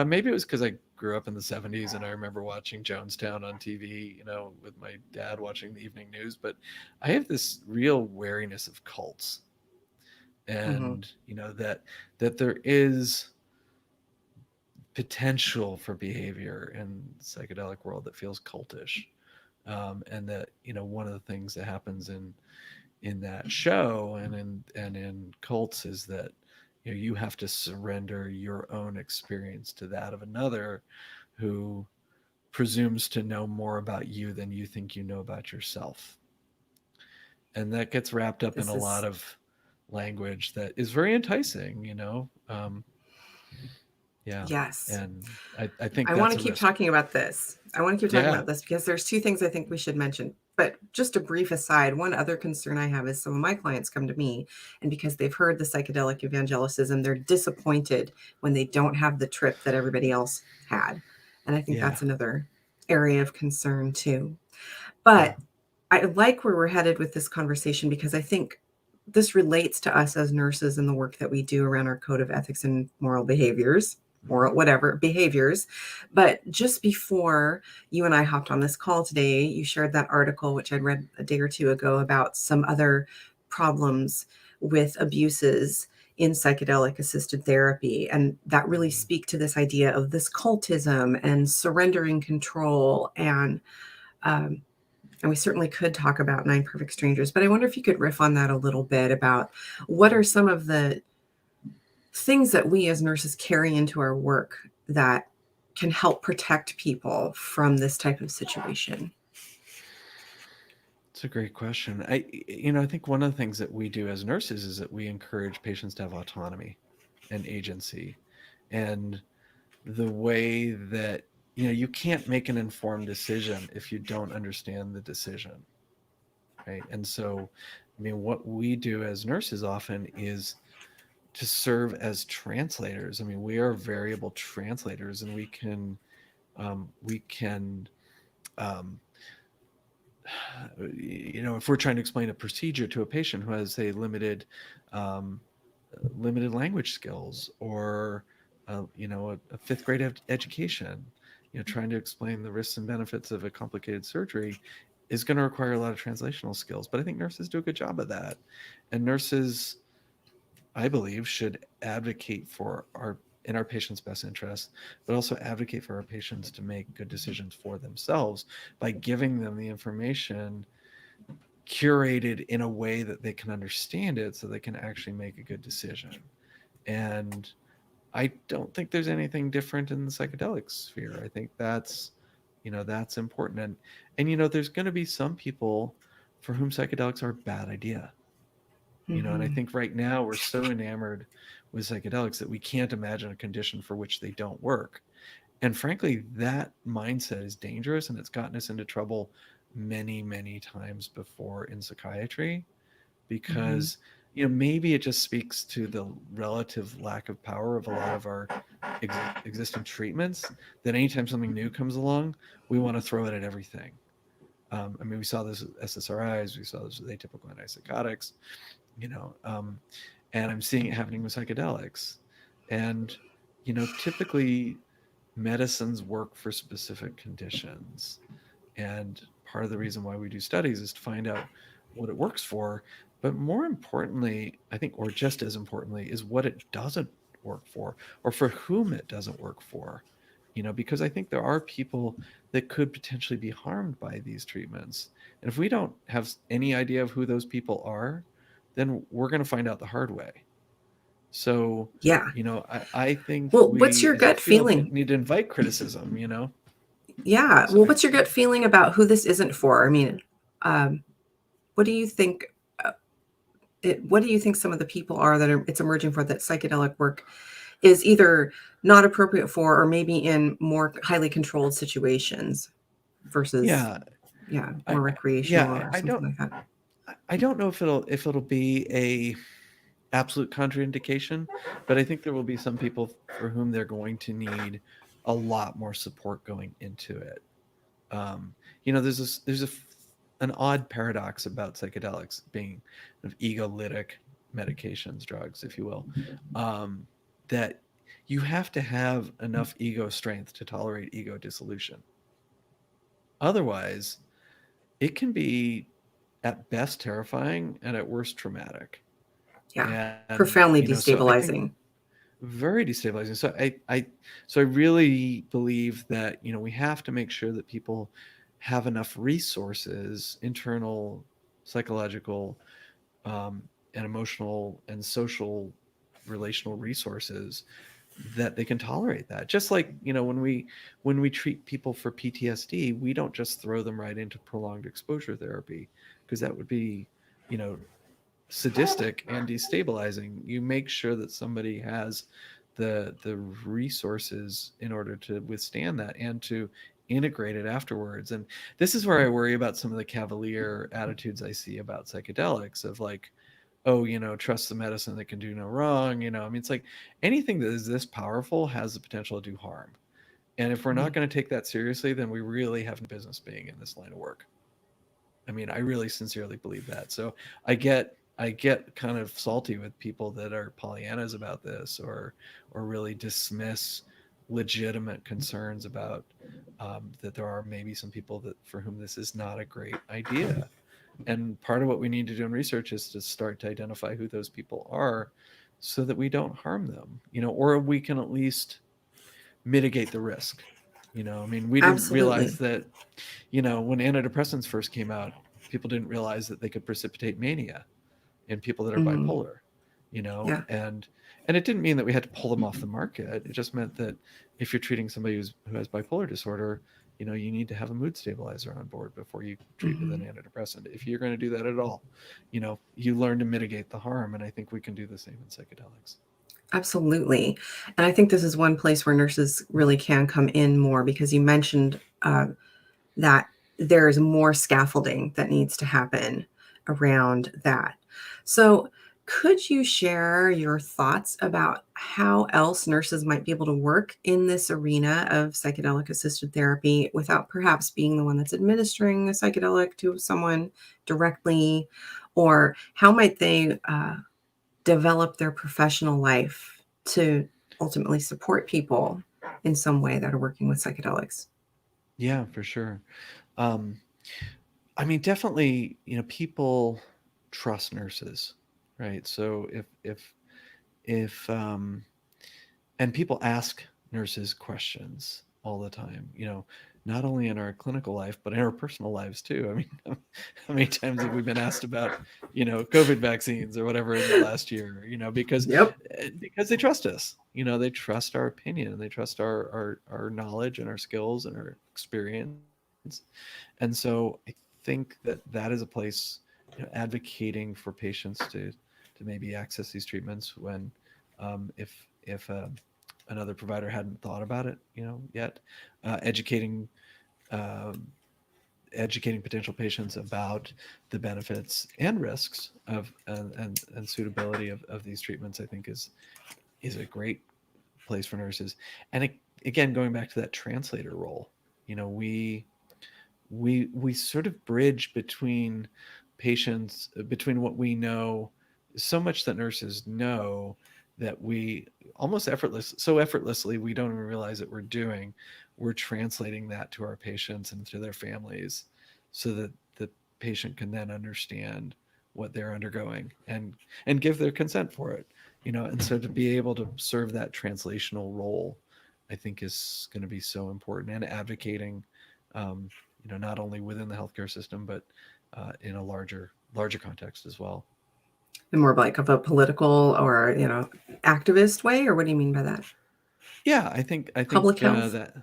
maybe it was because I grew up in the '70s and I remember watching Jonestown on TV, with my dad watching the evening news. But I have this real wariness of cults, Hmm. and that there is potential for behavior in the psychedelic world that feels cultish, and that one of the things that happens in that show and in cults is that you have to surrender your own experience to that of another who presumes to know more about you than you think you know about yourself. And that gets wrapped up in This a lot is, of language that is very enticing. Yeah. yes. And I think I want that's to a keep risk. talking about this. I want to keep talking Yeah. about this because there's two things I think we should mention. But just a brief aside, one other concern I have is some of my clients come to me, and because they've heard the psychedelic evangelicism, they're disappointed when they don't have the trip that everybody else had. And I think Yeah. that's another area of concern too. Yeah. But I like where we're headed with this conversation because I think this relates to us as nurses and the work that we do around our code of ethics and moral behaviors, moral whatever behaviors. But just before you and I hopped on this call today, you shared that article, which I'd read a day or two ago, about some other problems with abuses in psychedelic assisted therapy. And that really speak to this idea of this cultism and surrendering control um, and we certainly could talk about Nine Perfect Strangers, but I wonder if you could riff on that a little bit about what are some of the things that we as nurses carry into our work that can help protect people from this type of situation? It's a great question. I think one of the things that we do as nurses is that we encourage patients to have autonomy and agency. And the way that, you can't make an informed decision if you don't understand the decision, right? And so, what we do as nurses often is to serve as translators. We are variable translators, and we can um, if we're trying to explain a procedure to a patient who has a um, limited language skills, or a fifth grade education, trying to explain the risks and benefits of a complicated surgery is going to require a lot of translational skills. But I think nurses do a good job of that, and nurses, I believe, should advocate for our patients' best interests, but also advocate for our patients to make good decisions for themselves by giving them the information curated in a way that they can understand it so they can actually make a good decision. And I don't think there's anything different in the psychedelic sphere. I think that's important. And there's going to be some people for whom psychedelics are a bad idea. And I Mm-hmm. think right now we're so enamored with psychedelics that we can't imagine a condition for which they don't work. And frankly, that mindset is dangerous, and it's gotten us into trouble many, many times before in psychiatry, Mm-hmm. because maybe it just speaks to the relative lack of power of a lot of our existing treatments, that anytime something new comes along, we want to throw it at everything. I mean, we saw this with SSRIs, we saw this with atypical antipsychotics, you know, um, and I'm seeing it happening with psychedelics. And typically medicines work for specific conditions, and part of the reason why we do studies is to find out what it works for. But more importantly, I think, or just as importantly, is what it doesn't work for, or for whom it doesn't work for. Because I think there are people that could potentially be harmed by these treatments. And if we don't have any idea of who those people are, then we're going to find out the hard way. So, Yeah. I think Well, what's we your as a gut field feeling? need to invite criticism. Yeah. So Well, what's your gut feeling about who this isn't for? I mean, um, what do you think? uh, what do you think some of the people are that it's emerging for, that psychedelic work is either not appropriate for, or maybe in more highly controlled situations versus, yeah, yeah, I more recreational yeah, or I something don't like that? I don't know if it'll be a absolute contraindication, but I think there will be some people for whom they're going to need a lot more support going into it. Um, there's an odd paradox about psychedelics being kind of egolytic medications, drugs, if you will, um, that you have to have enough ego strength to tolerate ego dissolution. Otherwise, it can be at best terrifying and at worst traumatic. Yeah. And Profoundly so I think destabilizing. very destabilizing. So I really believe that we have to make sure that people have enough resources, internal, psychological, um, and emotional and social, relational resources, that they can tolerate that. Just like when we treat people for PTSD, we don't just throw them right into prolonged exposure therapy, because that would be you know sadistic and destabilizing. You make sure that somebody has the resources in order to withstand that and to integrate it afterwards. And this is where I worry about some of the cavalier attitudes I see about psychedelics, of like, oh, trust the medicine that can do no wrong. I mean, it's like anything that is this powerful has the potential to do harm. And if we're not Mhm. going to take that seriously, then we really have no business being in this line of work. I mean, I really sincerely believe that. So I get kind of salty with people that are Pollyannas about this, or really dismiss legitimate concerns about that there are maybe some people that for whom this is not a great idea. And part of what we need to do in research is to start to identify who those people are, so that we don't harm them, or we can at least mitigate the risk. I mean, we didn't realize Absolutely. that when antidepressants first came out, people didn't realize that they could precipitate mania in people that are Mhm. bipolar, Yeah. and it didn't mean that we had to pull them off the market. It just meant that if you're treating somebody who has bipolar disorder, you need to have a mood stabilizer on board before you treat with an Mhm. antidepressant. If you're going to do that at all, you learn to mitigate the harm, and I think we can do the same in psychedelics. Absolutely. And I think this is one place where nurses really can come in more, because you mentioned that there's more scaffolding that needs to happen around that. So, could you share your thoughts about how else nurses might be able to work in this arena of psychedelic assisted therapy without perhaps being the one that's administering a psychedelic to someone directly? Or how might they develop their professional life to ultimately support people in some way that are working with psychedelics? Yeah, for sure. Um, I mean, definitely, people trust nurses, right? So if and people ask nurses questions all the time, not only in our clinical life but in our personal lives too. I mean, how many times have we been asked about COVID vaccines or whatever in the last year, Yep. because they trust us. They trust our opinion, and they trust our knowledge and our skills and our experience. And so I think that that is a place, advocating for patients to to maybe access these treatments when if another provider hadn't thought about it, yet. Educating um, educating potential patients about the benefits and risks of and suitability of these treatments, I think is a great place for nurses. And again, going back to that translator role, we sort of bridge between patients, between what we know, so much that nurses know that we almost effortlessly, we don't even realize that we're translating that to our patients and to their families, so that the patient can then understand what they're undergoing and give their consent for it. And so to be able to serve that translational role, I think, is going to be so important. And advocating, um, not only within the healthcare system, but in a larger context as well. And more like of a political or, activist way, or what do you mean by that? Yeah, I think Public health? that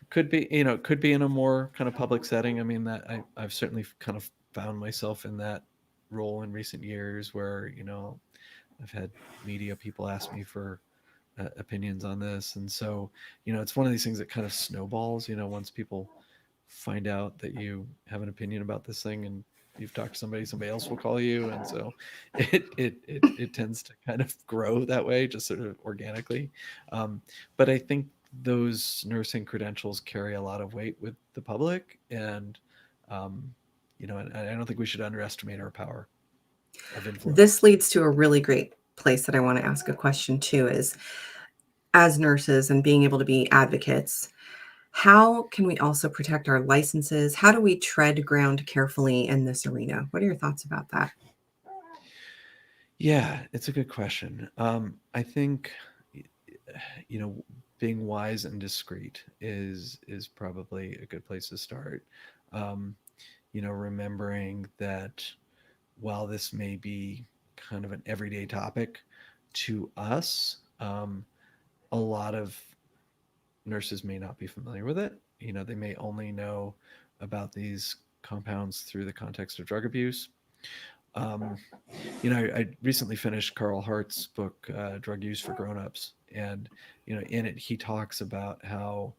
could be in a more kind of public setting. I mean, that I've certainly kind of found myself in that role in recent years, where I've had media people ask me for opinions on this, and so it's one of these things that kind of snowballs. Once people find out that you have an opinion about this thing, and you've talked to somebody else will call you, and so it tends to kind of grow that way, just sort of organically. But I think those nursing credentials carry a lot of weight with the public, and um, and I don't think we should underestimate our power of influence. This leads to a really great place that I want to ask a question too is, as nurses and being able to be advocates, how can we also protect our licenses? How do we tread ground carefully in this arena? What are your thoughts about that? Yeah, it's a good question. I think you know being wise and discreet is probably a good place to start. Um, remembering that while this may be kind of an everyday topic to us, a lot of nurses may not be familiar with it. They may only know about these compounds through the context of drug abuse. Um, I recently finished Carl Hart's book, Drug Use for Grownups, and in it he talks about how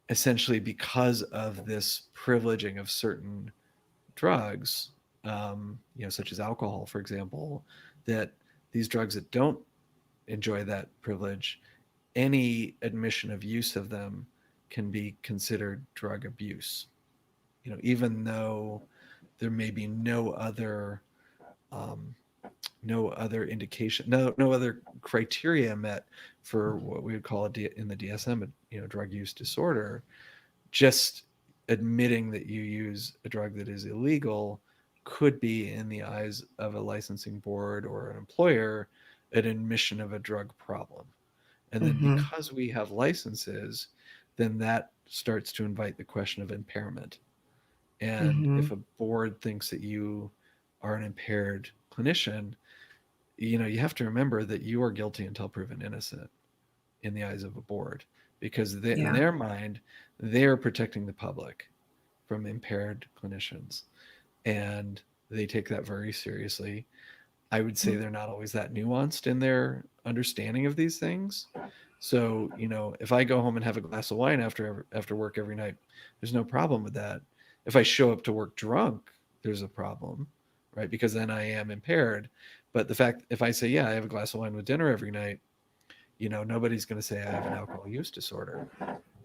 essentially, because of this privileging of certain drugs, such as alcohol, for example, that these drugs that don't enjoy that privilege, any admission of use of them can be considered drug abuse. Even though there may be um, no other indication, no other criteria met for what we would call in the DSM, drug use disorder. Just admitting that you use a drug that is illegal could be, in the eyes of a licensing board or an employer, an admission of a drug problem. And then Mm-hmm. because we have licenses, then that starts to invite the question of impairment. And Mm-hmm. if a board thinks that you are an impaired clinician, you have to remember that you are guilty until proven innocent in the eyes of a board, because in Yeah. their mind, they're protecting the public from impaired clinicians, and they take that very seriously. I would say they're not always that nuanced in their understanding of these things. So, if I go home and have a glass of wine after work every night, there's no problem with that. If I show up to work drunk, there's a problem, right? Because then I am impaired. But the fact, if I say, yeah, I have a glass of wine with dinner every night, nobody's going to say I have an alcohol use disorder,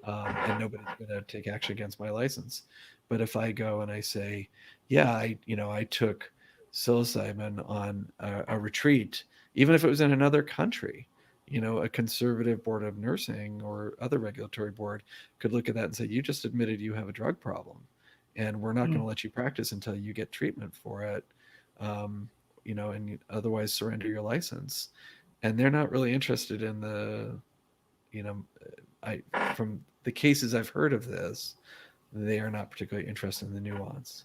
and nobody's going to take action against my license. But if I go and I say, yeah, I took psilocybin on a retreat, even if it was in another country, a conservative board of nursing or other regulatory board could look at that and say, you just admitted you have a drug problem, and we're not going to let you practice until you get treatment for it, um, and otherwise surrender your license. And they're not really interested in the, you know, I from the cases I've heard of this, they are not particularly interested in the nuance.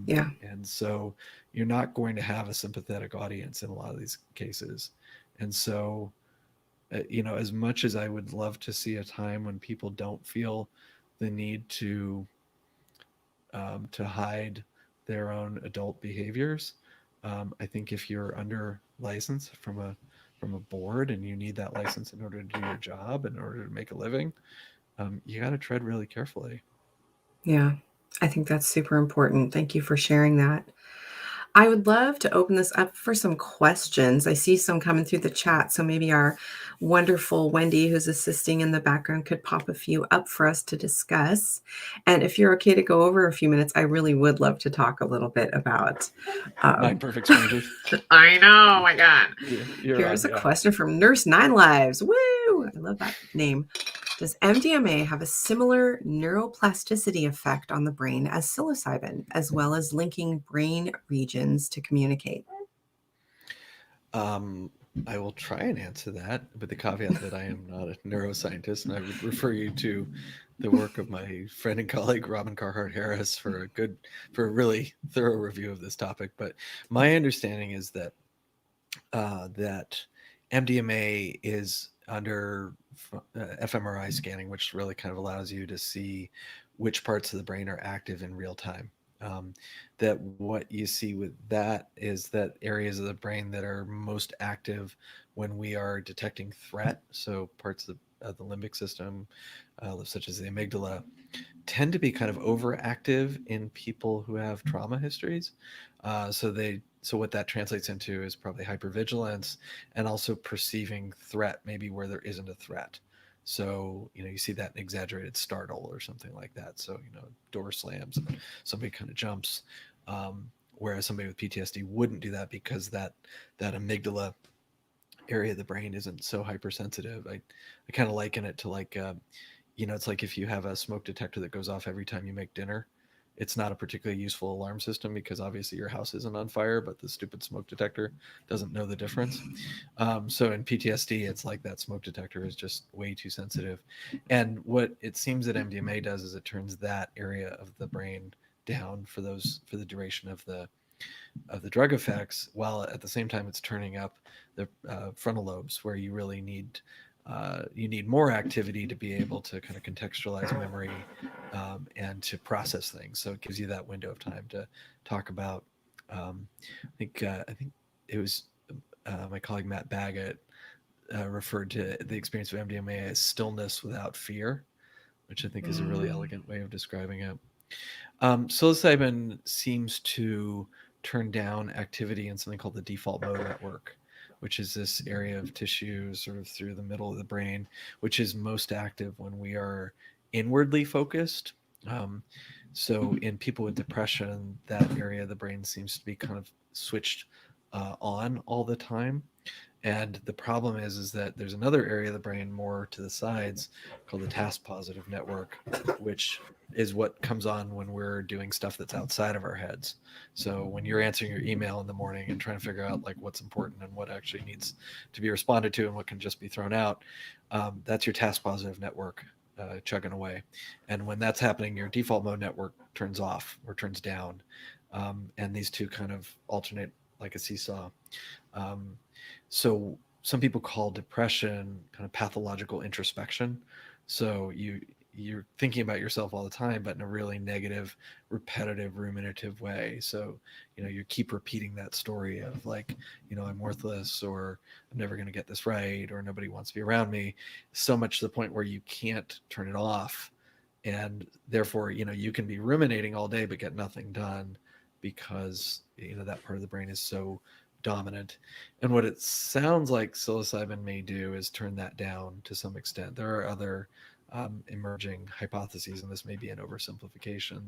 Yeah. And so you're not going to have a sympathetic audience in a lot of these cases. And so, as much as I would love to see a time when people don't feel the need to hide their own adult behaviors, I think if you're under license from a board and you need that license in order to do your job, in order to make a living, you got to tread really carefully. Yeah, I think that's super important. Thank you for sharing that. I would love to open this up for some questions. I see some coming through the chat, so maybe our wonderful Wendy, who's assisting in the background, could pop a few up for us to discuss. And if you're okay to go over a few minutes, I really would love to talk a little bit about. Nine Um, Perfect Strangers. I know, my God. You're on, Here's a yeah. question from Nurse Nine Lives. Woo! I love that name. Does MDMA have a similar neuroplasticity effect on the brain as psilocybin, as well as linking brain regions to communicate? Um, I will try and answer that with the caveat that I am not a neuroscientist, and I would refer you to the work of my friend and colleague Robin Carhart Harris for a really thorough review of this topic. But my understanding is that that MDMA is under fMRI scanning, which really kind of allows you to see which parts of the brain are active in real time. Um, that what you see with that is that areas of the brain that are most active when we are detecting threat, so parts of the limbic system, such as the amygdala, tend to be kind of overactive in people who have trauma histories. So what that translates into is probably hypervigilance and also perceiving threat maybe where there isn't a threat. So you see that in exaggerated startle or something like that. So door slams and somebody kind of jumps, whereas somebody with PTSD wouldn't do that because that amygdala area of the brain isn't so hypersensitive. I kind of liken it to like it's like if you have a smoke detector that goes off every time you make dinner. It's not a particularly useful alarm system because obviously your house isn't on fire, but the stupid smoke detector doesn't know the difference. So in PTSD, it's like that smoke detector is just way too sensitive. And what it seems that MDMA does is it turns that area of the brain down for the duration of the drug effects, while at the same time it's turning up the frontal lobes where you need more activity to be able to kind of contextualize memory and to process things. So it gives you that window of time to talk about. I think it was my colleague Matt Baggett referred to the experience of MDMA as stillness without fear, which I think is a really elegant way of describing it. Psilocybin seems to turn down activity in something called the default mode network, which is this area of tissue sort of through the middle of the brain, which is most active when we are inwardly focused. Um, so in people with depression, that area of the brain seems to be kind of switched on all the time. And the problem is that there's another area of the brain more to the sides called the task positive network, which is what comes on when we're doing stuff that's outside of our heads. So when you're answering your email in the morning and trying to figure out like what's important and what actually needs to be responded to and what can just be thrown out, that's your task positive network chugging away. And when that's happening, your default mode network turns off or turns down. And these two kind of alternate like a seesaw. Um, so some people call depression kind of pathological introspection. So you're thinking about yourself all the time, but in a really negative, repetitive, ruminative way. So you keep repeating that story of like, I'm worthless, or I'm never going to get this right, or nobody wants to be around me, so much to the point where you can't turn it off, and therefore you can be ruminating all day but get nothing done because that part of the brain is so dominant. And what it sounds like psilocybin may do is turn that down to some extent. There are other emerging hypotheses, and this may be an oversimplification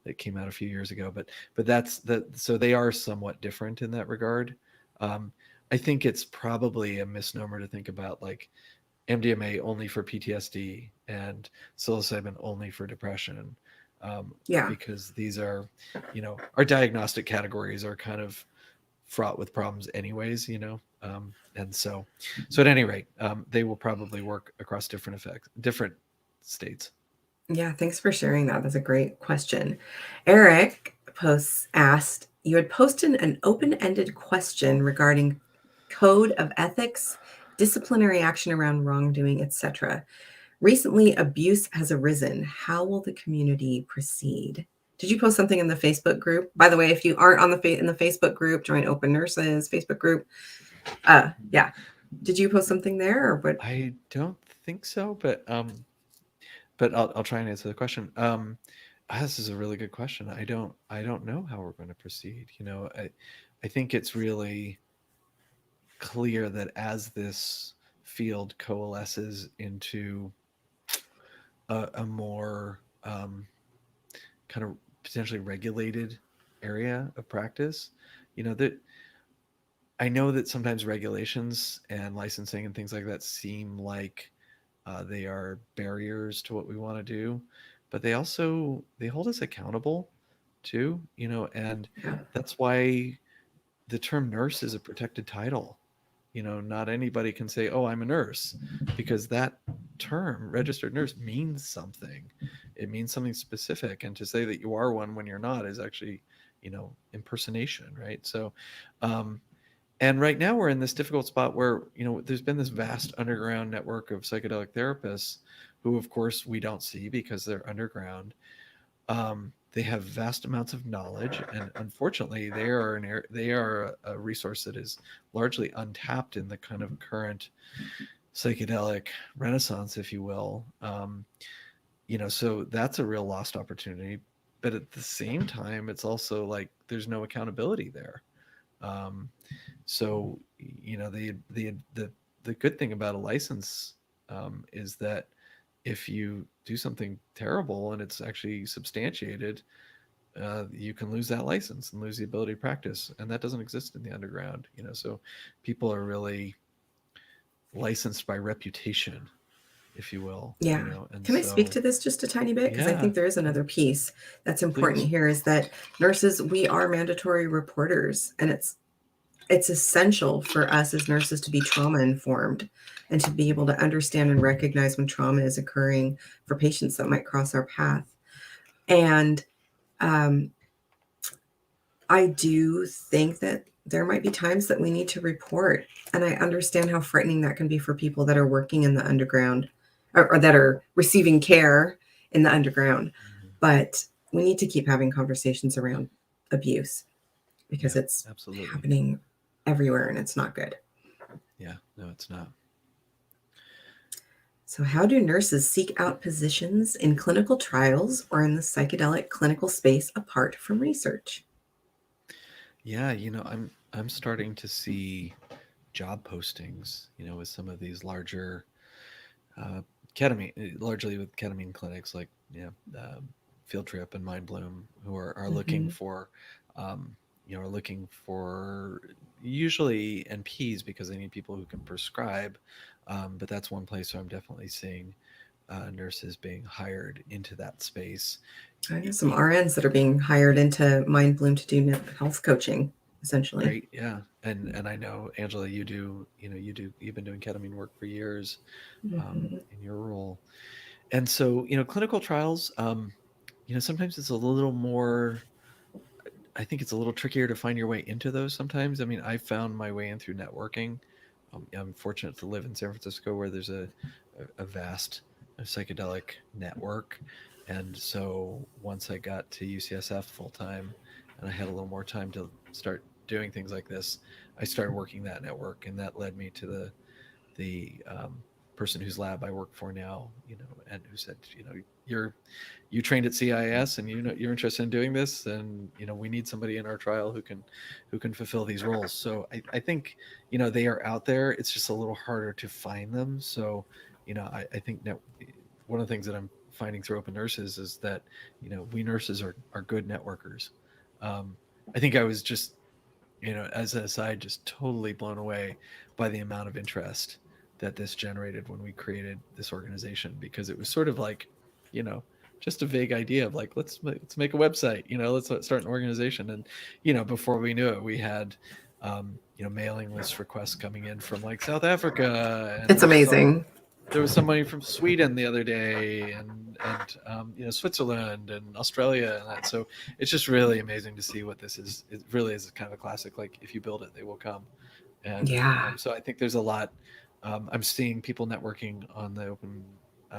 that came out a few years ago, but that's that. So they are somewhat different in that regard. um, I think it's probably a misnomer to think about like MDMA only for PTSD and psilocybin only for depression, Yeah. because these are, our diagnostic categories are kind of fraught with problems anyways, and so at any rate, they will probably work across different states. Yeah, thanks for sharing that. That's a great question. Eric posts asked, you had posted an open-ended question regarding code of ethics, disciplinary action around wrongdoing, etc. Recently, abuse has arisen. How will the community proceed? Did you post something in the Facebook group? By the way, if you aren't on in the Facebook group, join Open Nurses Facebook group. Yeah. Did you post something there or what? I don't think so, but I'll try and answer the question. This is a really good question. I don't know how we're going to proceed. I think it's really clear that as this field coalesces into a more kind of potentially regulated area of practice, that I know that sometimes regulations and licensing and things like that seem like they are barriers to what we want to do, but they hold us accountable too, and Yeah. that's why the term nurse is a protected title. Not anybody can say, "Oh, I'm a nurse," because that term, registered nurse, means something. It means something specific, and to say that you are one when you're not is actually, impersonation, right? So, um, and right now we're in this difficult spot where, there's been this vast underground network of psychedelic therapists who, of course, we don't see because they're underground. They have vast amounts of knowledge, and unfortunately, they are a resource that is largely untapped in the kind of current psychedelic renaissance, if you will. So that's a real lost opportunity. But at the same time, it's also like there's no accountability there. Um, so the good thing about a license is that if you do something terrible and it's actually substantiated, you can lose that license and lose the ability to practice, and that doesn't exist in the underground. So people are really licensed by reputation, if you will. Yeah. And Can I speak so to this just a tiny bit? Because I yeah, think there is another piece that's important please. here is that nurses, we are mandatory reporters, and it's essential for us as nurses to be trauma informed and to be able to understand and recognize when trauma is occurring for patients that might cross our path. And um, I do think that there might be times that we need to report. And I understand how frightening that can be for people that are working in the underground or that are receiving care in the underground. Mhm. But we need to keep having conversations around abuse because Yeah, it's absolutely. happening everywhere and it's not good. Yeah, no, it's not. So, how do nurses seek out positions in clinical trials or in the psychedelic clinical space apart from research? Yeah, I'm starting to see job postings, with some of these larger uh, ketamine, largely with ketamine clinics like Field Trip and Mind Bloom, who are looking Mm-hmm. for, um, are looking for usually NPs because they need people who can prescribe. But that's one place where I'm definitely seeing nurses being hired into that space. I know some RNs that are being hired into Mind Bloom to do health coaching, essentially. Right. Yeah. And I know, Angela, you've been doing ketamine work for years Mm-hmm. in your role. And so, clinical trials, sometimes it's a little more, I think it's a little trickier to find your way into those sometimes. I mean, I found my way in through networking. I'm fortunate to live in San Francisco where there's a vast psychedelic network. And so once I got to UCSF full time and I had a little more time to start doing things like this, I started working that network, and that led me to the person whose lab I work for now, and who said, you trained at CIS and you're interested in doing this, and we need somebody in our trial who can fulfill these roles. So I think they are out there. It's just a little harder to find them. So I think that one of the things that I'm finding through Open Nurses is that we nurses are good networkers. Um, I think I was just as an aside, just totally blown away by the amount of interest that this generated when we created this organization, because it was sort of like, you know, just a vague idea of like, let's make a website, let's start an organization. And, before we knew it, we had, mailing list requests coming in from like South Africa, and It's amazing. there was somebody from Sweden the other day, and Switzerland and Australia and that. So it's just really amazing to see what this is. It really is kind of a classic. Like, if you build it, they will come. And Yeah. so I think there's a lot. I'm seeing people networking on the Open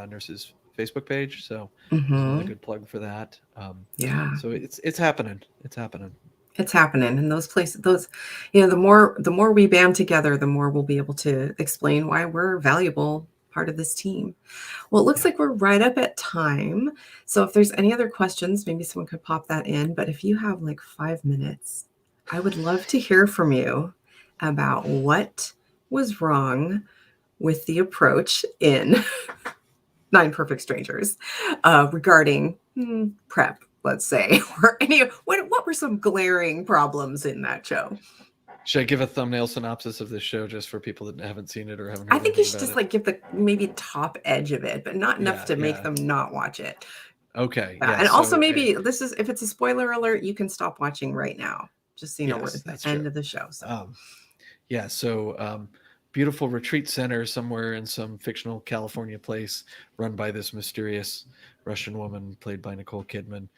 Nurses Facebook page. So there's another Mm-hmm. good plug for that. Yeah. So it's happening. It's happening. It's happening in those places. Those, the more we band together, the more we'll be able to explain why we're a valuable part of this team. Well, it looks Yeah. like we're right up at time. So if there's any other questions, maybe someone could pop that in. But if you have like 5 minutes, I would love to hear from you about what was wrong with the approach in Nine Perfect Strangers regarding prep, let's say, or what were some glaring problems in that show? Should I give a thumbnail synopsis of this show just for people that haven't seen it or haven't I heard think you anything should about just it? like give the maybe top edge of it, but not enough Yeah, to make yeah. them not watch it. Okay, Yeah, yeah. and also So maybe this is if it's a spoiler alert, you can stop watching right now. Just so you know, we're yes, at the that's end true. of the show. So Um, yeah, so beautiful retreat center somewhere in some fictional California place run by this mysterious Russian woman played by Nicole Kidman.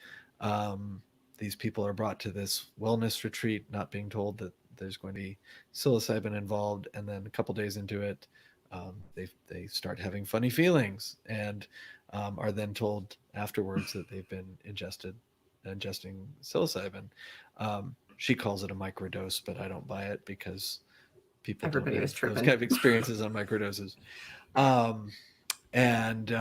Um, these people are brought to this wellness retreat, not being told that there's going to be psilocybin involved, and then a couple days into it, they start having funny feelings and are then told afterwards that they've been ingesting psilocybin. She calls it a microdose, but I don't buy it because people don't everybody have was those tripping. kind of experiences on microdoses. Um, and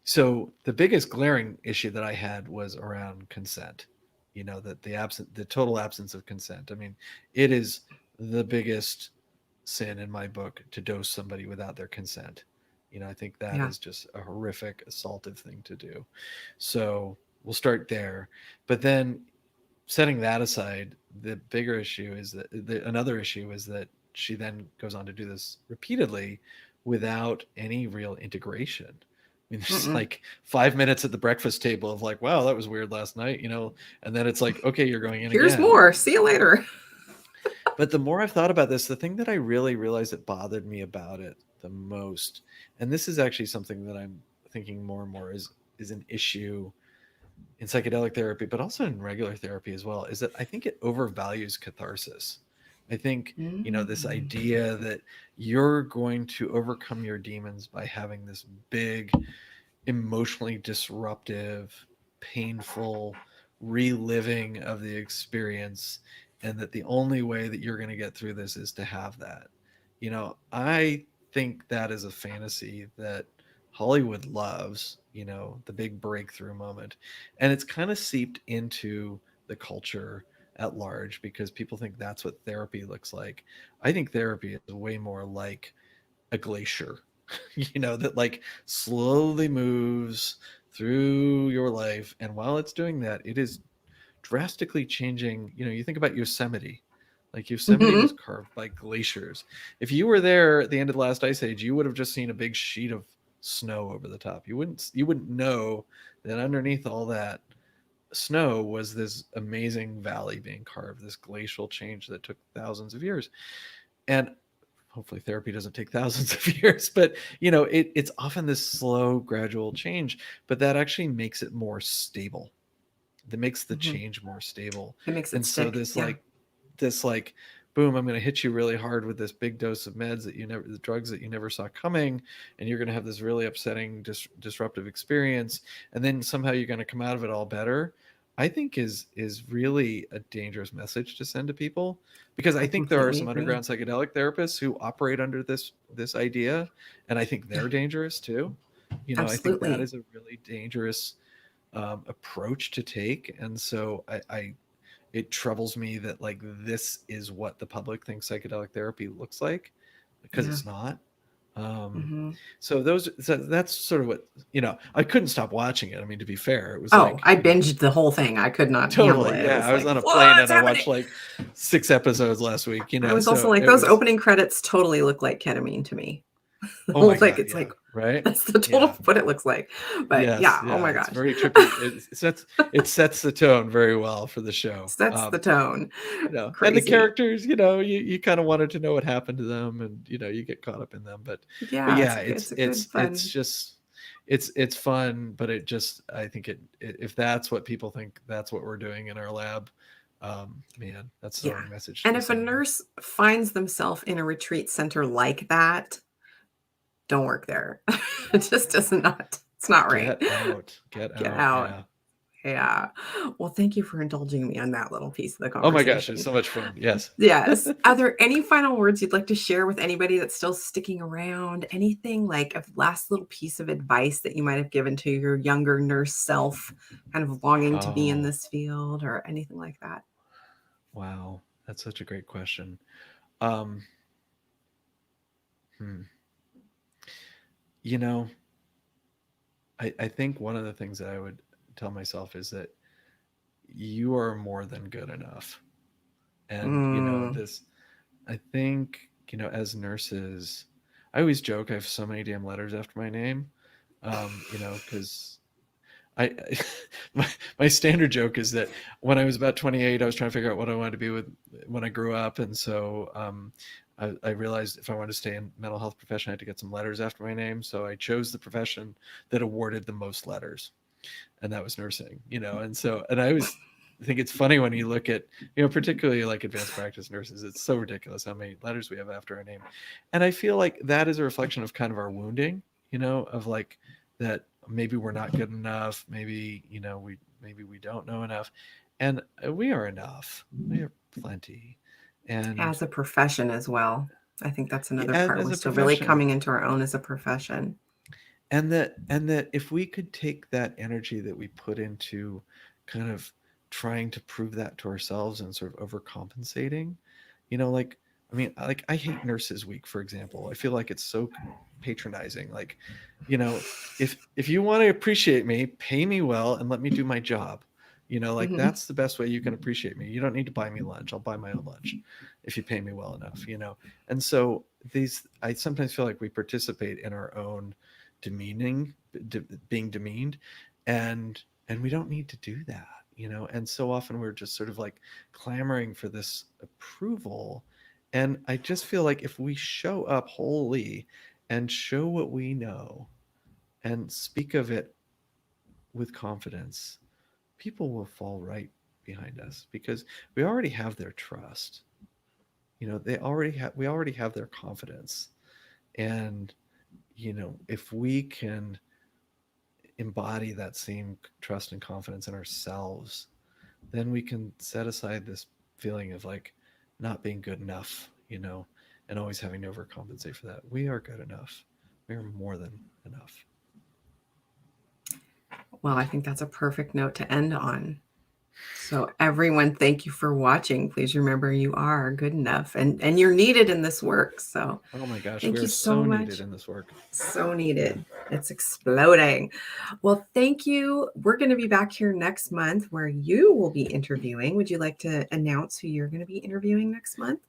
so the biggest glaring issue that I had was around consent. That the total absence of consent. I mean, it is the biggest sin in my book to dose somebody without their consent. I think that Yeah. is just a horrific, assaultive thing to do. So we'll start there. But then setting that aside, the bigger issue is that another issue is that she then goes on to do this repeatedly without any real integration. I mean, there's Mm-mm. like 5 minutes at the breakfast table of like, wow, that was weird last night, and then it's like, okay, you're going in Here's again. more. See you later. But the more I've thought about this, the thing that I really realized that bothered me about it the most, and this is actually something that I'm thinking more and more is an issue in psychedelic therapy, but also in regular therapy as well, is that I think it overvalues catharsis. I think, this Mm. idea that you're going to overcome your demons by having this big, emotionally disruptive, painful reliving of the experience, and that the only way that you're going to get through this is to have that. I think that is a fantasy that Hollywood loves, the big breakthrough moment. And it's kind of seeped into the culture at large because people think that's what therapy looks like. I think therapy is way more like a glacier, that like slowly moves through your life. And while it's doing that, it is drastically changing. You think about Yosemite. Like Yosemite was Mm-hmm. carved by glaciers. If you were there at the end of the last ice age, you would have just seen a big sheet of snow over the top. You wouldn't know that underneath all that snow was this amazing valley being carved, this glacial change that took thousands of years. And hopefully therapy doesn't take thousands of years, but it's often this slow gradual change, but that actually makes it more stable. That makes the Mm-hmm. change more stable. It makes it And so stick. Yeah. this like boom, I'm going to hit you really hard with this big dose of meds the drugs that you never saw coming, and you're going to have this really upsetting disruptive experience, and then somehow you're going to come out of it all better. I think is really a dangerous message to send to people, because I I think there are completely some agree. underground psychedelic therapists who operate under this idea, and I think Yeah. they're dangerous too. I think that Absolutely. is a really dangerous approach to take. And so I it troubles me that like this is what the public thinks psychedelic therapy looks like, because Yeah. it's not. um Mm-hmm. so that's sort of what, I couldn't stop watching it. I mean, to be fair, it was Oh, like, I binged the whole thing. I could not handle totally, it. It yeah, was I was like, on a plane what's and I happening? watched like 6 episodes last week, I was also so like, it those was, opening credits totally look like ketamine to me. The oh whole my thing, god, it's yeah, like, right, that's the total yeah. what it looks like. But Yes, yeah, oh yeah, my it's gosh. very trippy. It sets the tone very well for the show. Sets the tone. And the Crazy. characters, you kind of wanted to know what happened to them, and you get caught up in them. But Yeah, yeah, it's it's a good it's it's fun. just it's fun, but I think if that's what people think that's what we're doing in our lab, man, that's the Yeah. wrong message to And be if a sending. nurse finds themselves in a retreat center like that, don't work there. It just does not. It's not right. Get out. Get Out. out. Yeah. Yeah. Well, thank you for indulging me on that little piece of the Oh my gosh, conversation. it's so much fun. Yes. Yes. Are there any final words you'd like to share with anybody that's still sticking around? Anything like a last little piece of advice that you might have given to your younger nurse self, kind of longing to be in this field or anything like that? Wow. That's such a great question. Um, hmm. You know, I think one of the things that I would tell myself is that you are more than good enough. And, I think, as nurses, I always joke I have so many damn letters after my name, because I my standard joke is that when I was about 28, I was trying to figure out what I wanted to be when I grew up, and so I realized if I wanted to stay in mental health profession, I had to get some letters after my name. So I chose the profession that awarded the most letters, and that was nursing. And I always think it's funny when you look at particularly like advanced practice nurses. It's so ridiculous how many letters we have after our name, and I feel like that is a reflection of kind of our wounding, of like that maybe we're not good enough, maybe we don't know enough, and we are enough. We are plenty. And As a profession as well. I think that's another part. as We're a still really profession, coming into our own as a profession. and that if we could take that energy that we put into kind of trying to prove that to ourselves and sort of overcompensating, like I hate Nurses Week, for example. I feel like it's so patronizing. Like, if you want to appreciate me, pay me well and let me do my job. Like that's the best way you can appreciate me. You don't need to buy me lunch. I'll buy my own lunch if you pay me well enough. And so I sometimes feel like we participate in our own being demeaned, and we don't need to do that. And so often we're just sort of like clamoring for this approval. And I just feel like if we show up wholly and show what we know and speak of it with confidence, people will fall right behind us because we already have their trust. We already have their confidence. And if we can embody that same trust and confidence in ourselves, then we can set aside this feeling of like not being good enough, and always having to overcompensate for that. We are good enough. We are more than enough. Well, I think that's a perfect note to end on. So everyone, thank you for watching. Please remember you are good enough and you're needed in this work. So oh my gosh, thank we you are so much. needed in this work. So needed. Yeah. It's exploding. Well, thank you. We're going to be back here next month where you will be interviewing. Would you like to announce who you're going to be interviewing next month?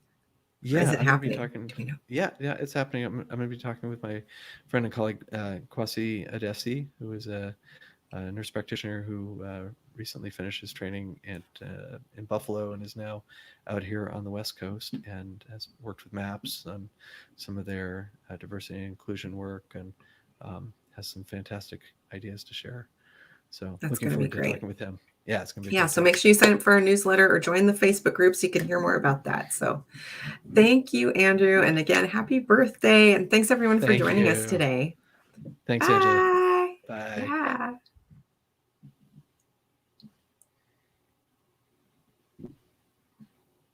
Yeah, is it I'm happening? Gonna be talking. Yeah, it's happening. I'm going to be talking with my friend and colleague Kwasi Adesi, who is a nurse practitioner who recently finished his training in Buffalo and is now out here on the West Coast and has worked with MAPS on some of their diversity and inclusion work, and has some fantastic ideas to share. So that's looking forward to talking with him. Yeah, it's going to be so make sure you sign up for our newsletter or join the Facebook group so you can hear more about that. So thank you, Andrew. And again, happy birthday. And thanks everyone for joining us today. Thanks, Bye. Angela. Bye. Yeah.